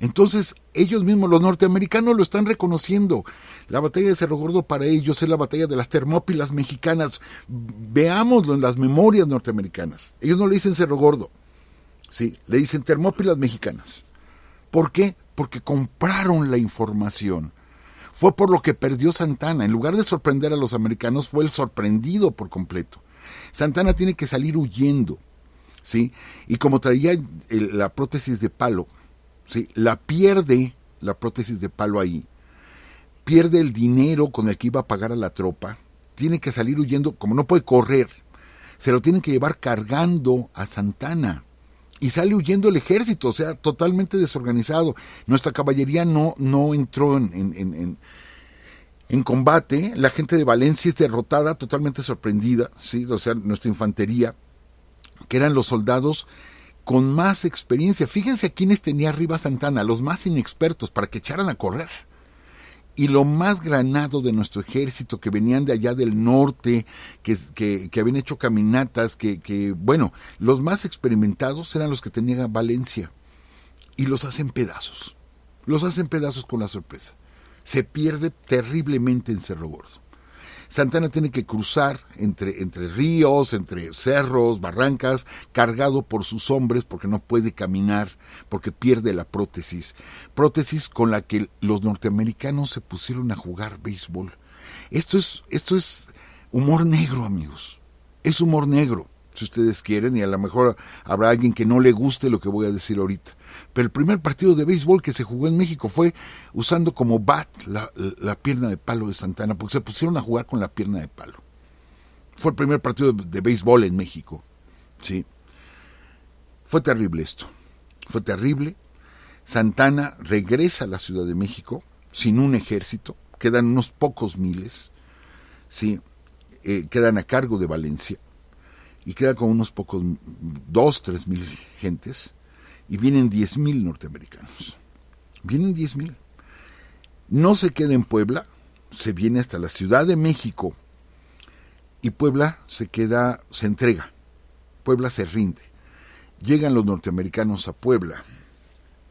Entonces ellos mismos, los norteamericanos, lo están reconociendo. La batalla de Cerro Gordo para ellos es la batalla de las Termópilas mexicanas. Veámoslo en las memorias norteamericanas. Ellos no le dicen Cerro Gordo, sí, le dicen Termópilas mexicanas. ¿Por qué? Porque compraron la información. Fue por lo que perdió Santana. En lugar de sorprender a los americanos, fue el sorprendido por completo. Santana tiene que salir huyendo, ¿sí? Y como traía la prótesis de palo, ¿sí? La pierde la prótesis de palo ahí, pierde el dinero con el que iba a pagar a la tropa, tiene que salir huyendo, como no puede correr, se lo tienen que llevar cargando a Santana, y sale huyendo el ejército, o sea, totalmente desorganizado. Nuestra caballería no entró en combate, la gente de Valencia es derrotada, totalmente sorprendida, ¿sí? O sea, nuestra infantería, que eran los soldados con más experiencia. Fíjense a quienes tenía arriba Santana, los más inexpertos, para que echaran a correr. Y lo más granado de nuestro ejército, que venían de allá del norte, que habían hecho caminatas, bueno, los más experimentados eran los que tenían Valencia. Y los hacen pedazos con la sorpresa. Se pierde terriblemente en Cerro Gordo. Santana tiene que cruzar entre ríos, entre cerros, barrancas, cargado por sus hombres porque no puede caminar, porque pierde la prótesis con la que los norteamericanos se pusieron a jugar béisbol. Esto es humor negro, amigos. Es humor negro, si ustedes quieren, y a lo mejor habrá alguien que no le guste lo que voy a decir ahorita. Pero el primer partido de béisbol que se jugó en México fue usando como bat la pierna de palo de Santana, porque se pusieron a jugar con la pierna de palo. Fue el primer partido de béisbol en México, ¿sí? Fue terrible esto, fue terrible. Santana regresa a la Ciudad de México sin un ejército, quedan unos pocos miles, ¿sí? Quedan a cargo de Valencia, y queda con unos pocos, 2-3 mil gentes, y vienen 10,000 norteamericanos. Vienen 10,000. No se queda en Puebla, se viene hasta la Ciudad de México, y Puebla se entrega. Puebla se rinde. Llegan los norteamericanos a Puebla.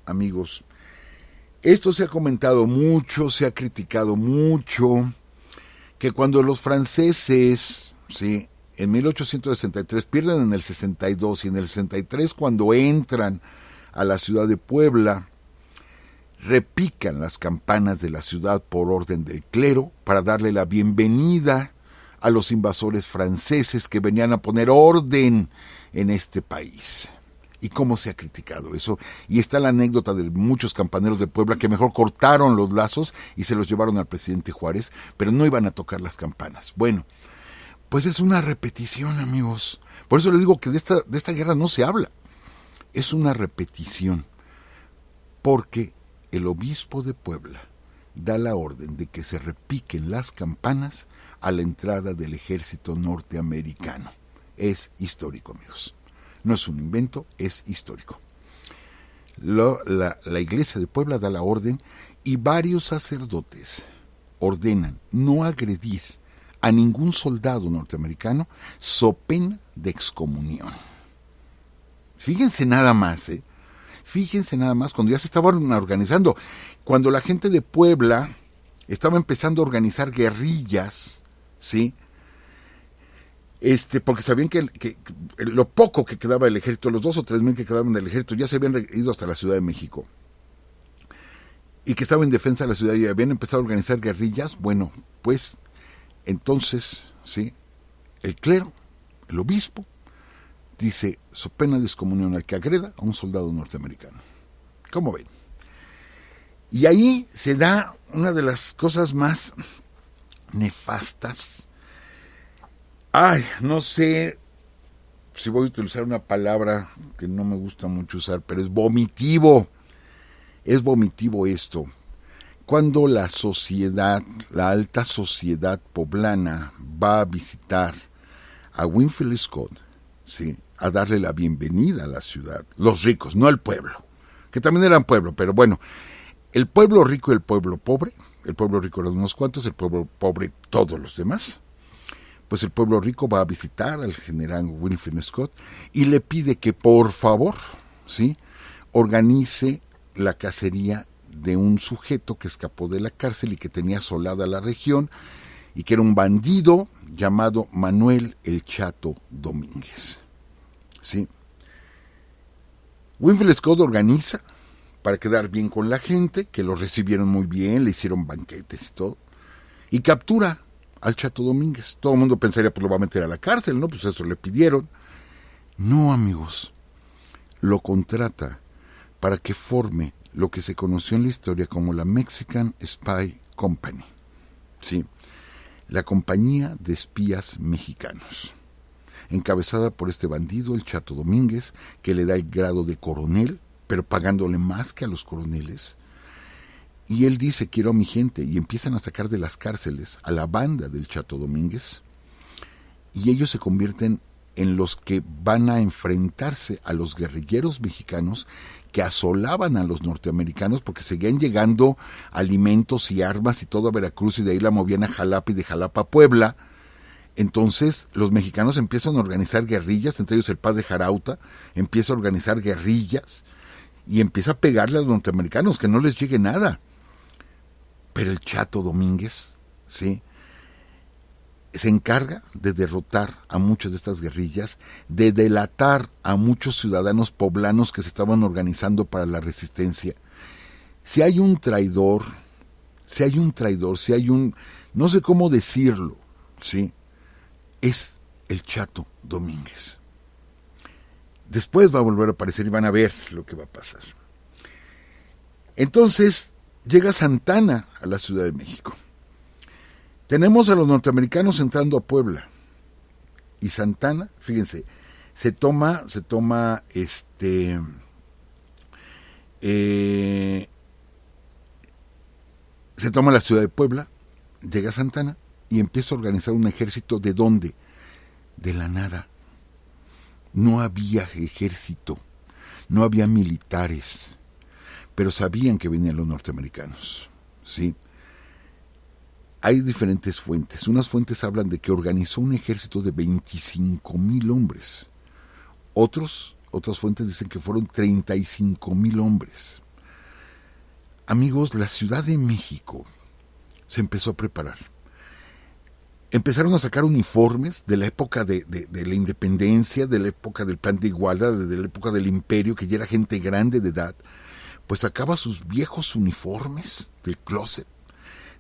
Amigos, esto se ha comentado mucho, se ha criticado mucho, que cuando los franceses, ¿sí?, en 1863 pierden en el 62, y en el 63 cuando entran a la ciudad de Puebla, repican las campanas de la ciudad por orden del clero para darle la bienvenida a los invasores franceses que venían a poner orden en este país. ¿Y cómo se ha criticado eso? Y está la anécdota de muchos campaneros de Puebla que mejor cortaron los lazos y se los llevaron al presidente Juárez, pero no iban a tocar las campanas. Bueno, pues es una repetición, amigos. Por eso les digo que de esta guerra no se habla. Es una repetición, porque el obispo de Puebla da la orden de que se repiquen las campanas a la entrada del ejército norteamericano. Es histórico, amigos. No es un invento, es histórico. La iglesia de Puebla da la orden y varios sacerdotes ordenan no agredir a ningún soldado norteamericano so pena de excomunión. Fíjense nada más, Fíjense nada más, cuando ya se estaban organizando, cuando la gente de Puebla estaba empezando a organizar guerrillas, ¿sí? Porque sabían que lo poco que quedaba del ejército, los 2 o 3 mil que quedaban del ejército, ya se habían ido hasta la Ciudad de México. Y que estaba en defensa de la ciudad y habían empezado a organizar guerrillas. Bueno, pues entonces, ¿sí? El clero, el obispo, dice, so pena de excomunión al que agreda a un soldado norteamericano. ¿Cómo ven? Y ahí se da una de las cosas más nefastas. Ay, no sé si voy a utilizar una palabra que no me gusta mucho usar, pero es vomitivo. Es vomitivo esto. Cuando la sociedad, la alta sociedad poblana va a visitar a Winfield Scott, ¿sí?, a darle la bienvenida a la ciudad, los ricos, no el pueblo, que también eran pueblo, pero bueno, el pueblo rico y el pueblo pobre, el pueblo rico eran unos cuantos, el pueblo pobre todos los demás. Pues el pueblo rico va a visitar al general Winfield Scott y le pide que por favor, ¿sí?, organice la cacería de un sujeto que escapó de la cárcel y que tenía asolada la región y que era un bandido llamado Manuel el Chato Domínguez. ¿Sí? Winfield Scott organiza para quedar bien con la gente, que lo recibieron muy bien, le hicieron banquetes y todo, y captura al Chato Domínguez. Todo el mundo pensaría, pues lo va a meter a la cárcel, ¿no? Pues eso le pidieron. No, amigos, lo contrata para que forme lo que se conoció en la historia como la Mexican Spy Company, ¿sí?, la compañía de espías mexicanos, encabezada por este bandido, el Chato Domínguez, que le da el grado de coronel, pero pagándole más que a los coroneles. Y él dice, quiero a mi gente, y empiezan a sacar de las cárceles a la banda del Chato Domínguez, y ellos se convierten en los que van a enfrentarse a los guerrilleros mexicanos que asolaban a los norteamericanos porque seguían llegando alimentos y armas y todo a Veracruz y de ahí la movían a Jalapa y de Jalapa a Puebla. Entonces los mexicanos empiezan a organizar guerrillas, entre ellos el padre Jarauta empieza a organizar guerrillas y empieza a pegarle a los norteamericanos, que no les llegue nada. Pero el Chato Domínguez, ¿sí?, se encarga de derrotar a muchas de estas guerrillas, de delatar a muchos ciudadanos poblanos que se estaban organizando para la resistencia. Si hay un traidor, no sé cómo decirlo, ¿sí?, es el Chato Domínguez. Después va a volver a aparecer y van a ver lo que va a pasar. Entonces llega Santana a la Ciudad de México. Tenemos a los norteamericanos entrando a Puebla. Y Santana, fíjense, se toma la ciudad de Puebla, llega Santana y empieza a organizar un ejército. ¿De dónde? De la nada. No había ejército, no había militares, pero sabían que venían los norteamericanos, ¿sí? Hay diferentes fuentes. Unas fuentes hablan de que organizó un ejército de 25,000 hombres. Otras fuentes dicen que fueron 35,000 hombres. Amigos, la Ciudad de México se empezó a preparar. Empezaron a sacar uniformes de la época de la independencia, de la época del plan de igualdad, de la época del imperio, que ya era gente grande de edad. Pues sacaba sus viejos uniformes del closet,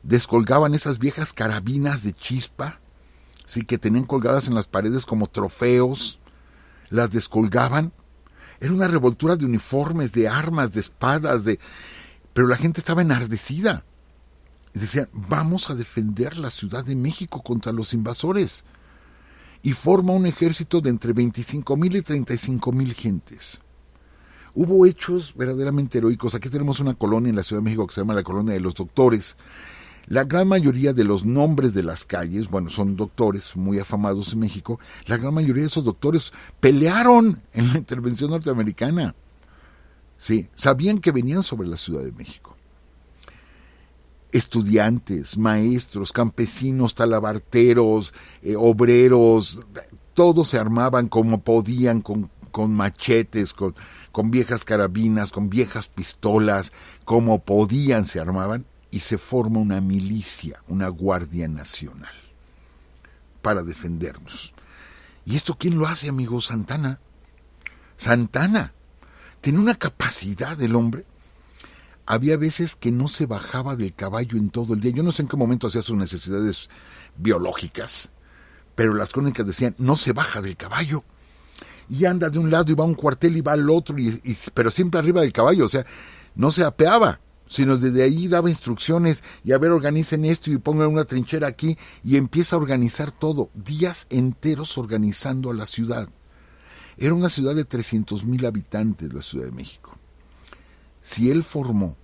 descolgaban esas viejas carabinas de chispa, ¿sí? Que tenían colgadas en las paredes como trofeos, las descolgaban. Era una revoltura de uniformes, de armas, de espadas, pero la gente estaba enardecida. Y decían, vamos a defender la Ciudad de México contra los invasores. Y forma un ejército de entre 25,000 y 35,000 gentes. Hubo hechos verdaderamente heroicos. Aquí tenemos una colonia en la Ciudad de México que se llama la Colonia de los Doctores. La gran mayoría de los nombres de las calles, bueno, son doctores muy afamados en México. La gran mayoría de esos doctores pelearon en la intervención norteamericana. Sí, sabían que venían sobre la Ciudad de México. Estudiantes, maestros, campesinos, talabarteros, obreros, todos se armaban como podían, con machetes, con viejas carabinas, con viejas pistolas, como podían se armaban, y se forma una milicia, una Guardia Nacional, para defendernos. ¿Y esto quién lo hace, amigos? Santana. Santana. Tiene una capacidad el hombre. Había veces que no se bajaba del caballo en todo el día. Yo no sé en qué momento hacía sus necesidades biológicas, pero las crónicas decían, no se baja del caballo. Y anda de un lado y va a un cuartel y va al otro, pero siempre arriba del caballo. O sea, no se apeaba, sino desde ahí daba instrucciones y a ver, organicen esto y pongan una trinchera aquí, y empieza a organizar todo. Días enteros organizando a la ciudad. Era una ciudad de 300,000 habitantes, la Ciudad de México. Si él formó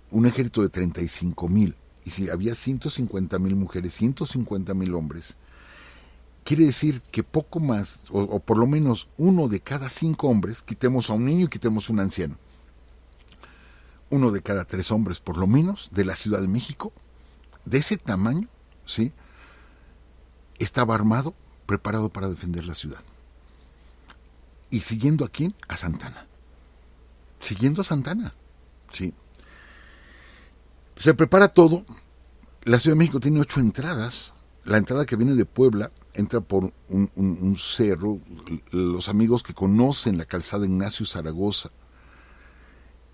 un ejército de 35,000, y si había 150,000 mujeres, 150,000 hombres, quiere decir que poco más, o por lo menos 1 de cada 5 hombres, quitemos a un niño y quitemos a un anciano, 1 de cada 3 hombres, por lo menos, de la Ciudad de México, de ese tamaño, ¿sí?, estaba armado, preparado para defender la ciudad. ¿Y siguiendo a quién? A Santana. Siguiendo a Santana, sí. Se prepara todo. La Ciudad de México tiene 8 entradas. La entrada que viene de Puebla entra por un cerro. Los amigos que conocen la calzada Ignacio Zaragoza,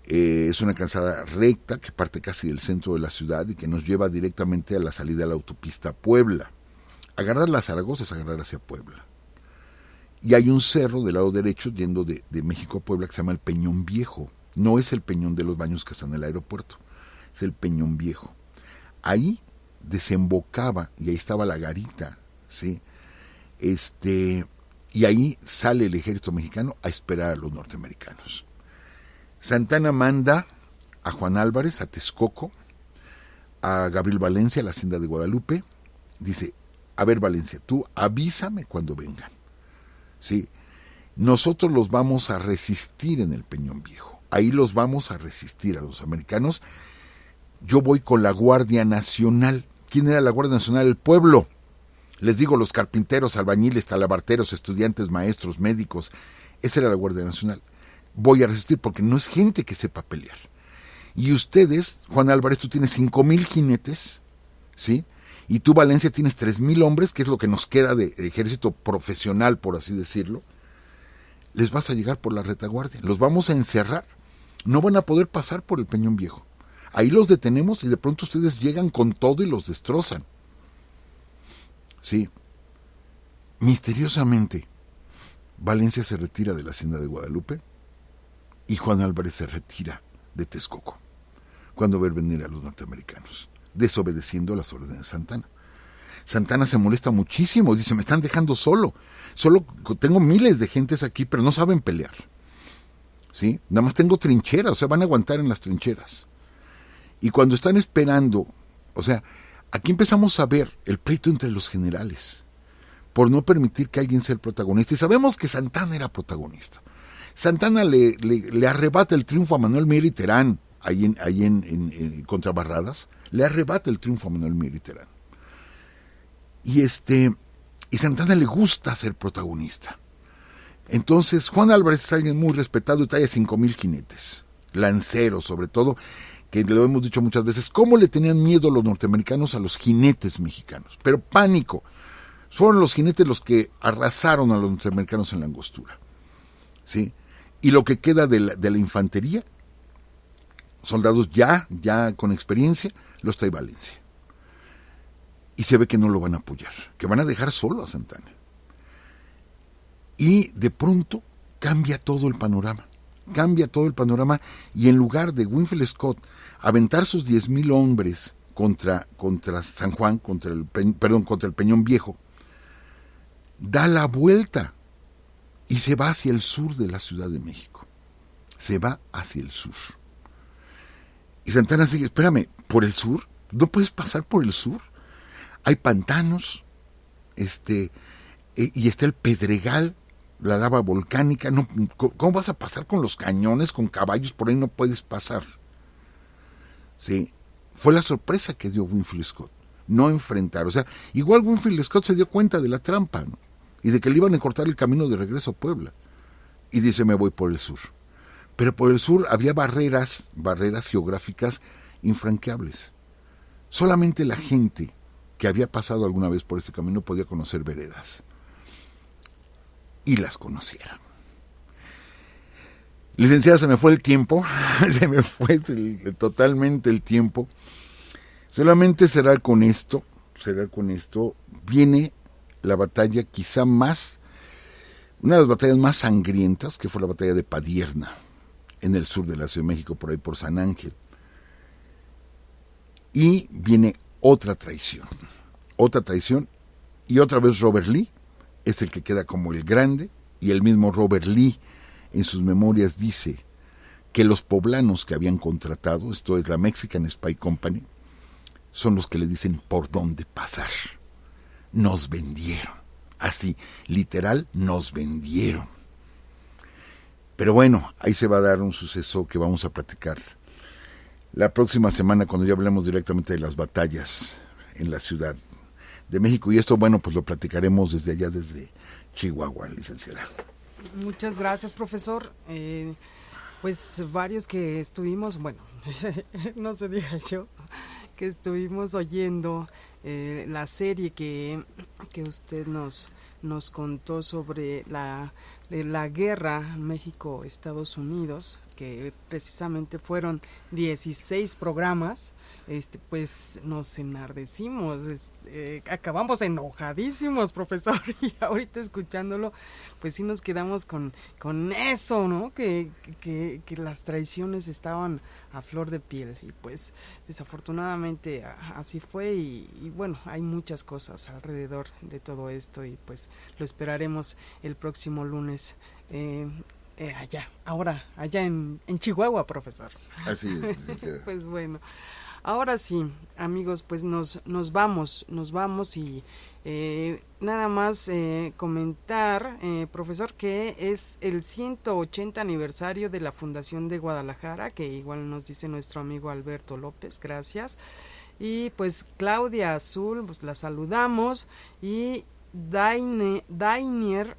es una calzada recta que parte casi del centro de la ciudad y que nos lleva directamente a la salida de la autopista Puebla. Agarrar la Zaragoza es agarrar hacia Puebla. Y hay un cerro del lado derecho yendo de México a Puebla que se llama el Peñón Viejo. No es el Peñón de los Baños que está en el aeropuerto, es el Peñón Viejo. Ahí desembocaba y ahí estaba la garita, ¿sí? Y ahí sale el ejército mexicano a esperar a los norteamericanos. Santana manda a Juan Álvarez a Texcoco, a Gabriel Valencia a la hacienda de Guadalupe. Dice, a ver, Valencia, tú avísame cuando vengan. ¿Sí? Nosotros los vamos a resistir en el Peñón Viejo. Ahí los vamos a resistir a los americanos. Yo voy con la Guardia Nacional. ¿Quién era la Guardia Nacional? El pueblo. Les digo, los carpinteros, albañiles, talabarteros, estudiantes, maestros, médicos. Esa era la Guardia Nacional. Voy a resistir porque no es gente que sepa pelear. Y ustedes, Juan Álvarez, tú tienes 5,000 jinetes, ¿sí? Y tú, Valencia, tienes 3,000 hombres, que es lo que nos queda de ejército profesional, por así decirlo. Les vas a llegar por la retaguardia, los vamos a encerrar. No van a poder pasar por el Peñón Viejo. Ahí los detenemos y de pronto ustedes llegan con todo y los destrozan. Sí. Misteriosamente, Valencia se retira de la hacienda de Guadalupe y Juan Álvarez se retira de Texcoco cuando ver venir a los norteamericanos, desobedeciendo las órdenes de Santana. Santana se molesta muchísimo, dice, me están dejando solo tengo miles de gentes aquí, pero no saben pelear, ¿sí? Nada más tengo trincheras, o sea, van a aguantar en las trincheras. Y cuando están esperando, o sea, aquí empezamos a ver el pleito entre los generales, por no permitir que alguien sea el protagonista, y sabemos que Santana era protagonista. Santana le arrebata el triunfo a Manuel Mier y Terán, ahí en contra Barradas, le arrebata el triunfo a Manuel Mier y Terán. Y Santana le gusta ser protagonista. Entonces, Juan Álvarez es alguien muy respetado y trae 5,000 jinetes, lanceros sobre todo, que lo hemos dicho muchas veces, cómo le tenían miedo los norteamericanos a los jinetes mexicanos, pero pánico. Fueron los jinetes los que arrasaron a los norteamericanos en la Angostura, ¿sí? Y lo que queda de la infantería, soldados ya con experiencia, los trae Valencia. y se ve que no lo van a apoyar, que van a dejar solo a Santana. Y de pronto cambia todo el panorama, y en lugar de Winfield Scott aventar sus 10,000 hombres contra San Juan, contra el Peñón Viejo, da la vuelta y se va hacia el sur de la Ciudad de México. Se va hacia el sur. Y Santana sigue, espérame, ¿por el sur? ¿No puedes pasar por el sur? Hay pantanos, y está el Pedregal, la lava volcánica. No, ¿cómo vas a pasar con los cañones, con caballos? Por ahí no puedes pasar. Sí, fue la sorpresa que dio Winfield Scott, no enfrentar. O sea, igual Winfield Scott se dio cuenta de la trampa, ¿no? Y de que le iban a cortar el camino de regreso a Puebla. Y dice, me voy por el sur. Pero por el sur había barreras geográficas infranqueables. Solamente la gente que había pasado alguna vez por este camino podía conocer veredas. Y las conocieron. Licenciada, se me fue el tiempo, se me fue totalmente el tiempo. Solamente cerrar con esto, viene la batalla quizá una de las batallas más sangrientas, que fue la batalla de Padierna, en el sur de la Ciudad de México, por ahí por San Ángel. Y viene otra traición, y otra vez Robert Lee es el que queda como el grande, y el mismo Robert Lee en sus memorias dice que los poblanos que habían contratado, esto es la Mexican Spy Company, son los que le dicen por dónde pasar. Nos vendieron, así, literal, nos vendieron. Pero bueno, ahí se va a dar un suceso que vamos a platicar la próxima semana, cuando ya hablemos directamente de las batallas en la Ciudad de México. Y esto, bueno, pues lo platicaremos desde allá, desde Chihuahua, licenciada. Muchas gracias, profesor. Pues varios que estuvimos, bueno, no se diga yo, que estuvimos oyendo la serie que usted nos contó sobre la guerra México-Estados Unidos, que precisamente fueron 16 programas. Pues nos enardecimos, acabamos enojadísimos, profesor, y ahorita escuchándolo, pues sí nos quedamos con eso, ¿no? Que las traiciones estaban a flor de piel, y pues desafortunadamente así fue, y bueno, hay muchas cosas alrededor de todo esto, y pues lo esperaremos el próximo lunes, allá en Chihuahua, profesor. Así es. Pues bueno, ahora sí, amigos, pues nos vamos y nada más comentar, profesor, que es el 180 aniversario de la Fundación de Guadalajara, que igual nos dice nuestro amigo Alberto López, gracias. Y pues Claudia Azul, pues la saludamos, y Dainier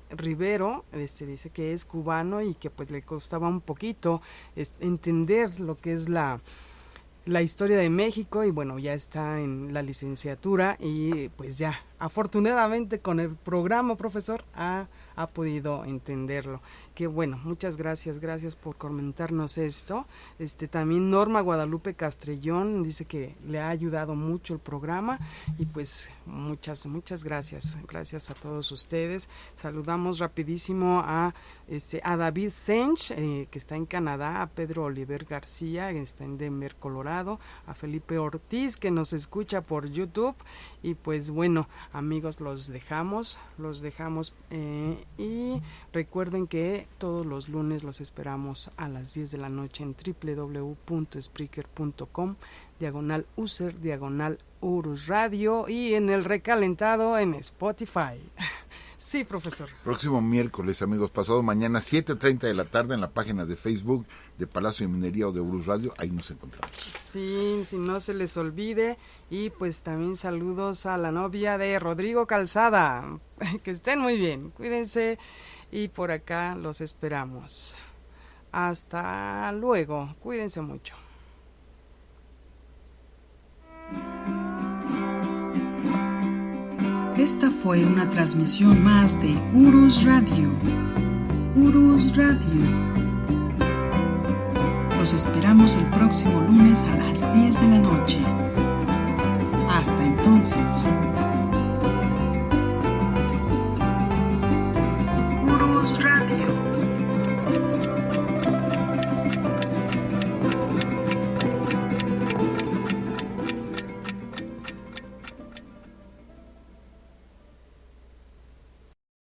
Rivero dice que es cubano y que pues le costaba un poquito entender lo que es la historia de México, y bueno, ya está en la licenciatura, y pues ya afortunadamente con el programa, profesor, ha podido entenderlo. Que bueno, muchas gracias por comentarnos esto. También Norma Guadalupe Castrellón dice que le ha ayudado mucho el programa, y pues muchas gracias a todos ustedes. Saludamos rapidísimo a David Sench, que está en Canadá, a Pedro Oliver García, que está en Denver, Colorado, a Felipe Ortiz, que nos escucha por YouTube, y pues bueno, amigos, los dejamos, y recuerden que todos los lunes los esperamos a las 10 de la noche en www.spreaker.com/user/Urus Radio, y en el recalentado en Spotify. Sí, profesor. Próximo miércoles, amigos, pasado mañana, 7:30 de la tarde, en la página de Facebook de Palacio de Minería o de Urus Radio, ahí nos encontramos. Sí, si no se les olvide. Y pues también saludos a la novia de Rodrigo Calzada. Que estén muy bien, cuídense, y por acá los esperamos. Hasta luego, cuídense mucho. Esta fue una transmisión más de Urus Radio. Urus Radio. Los esperamos el próximo lunes a las 10 de la noche. Hasta entonces.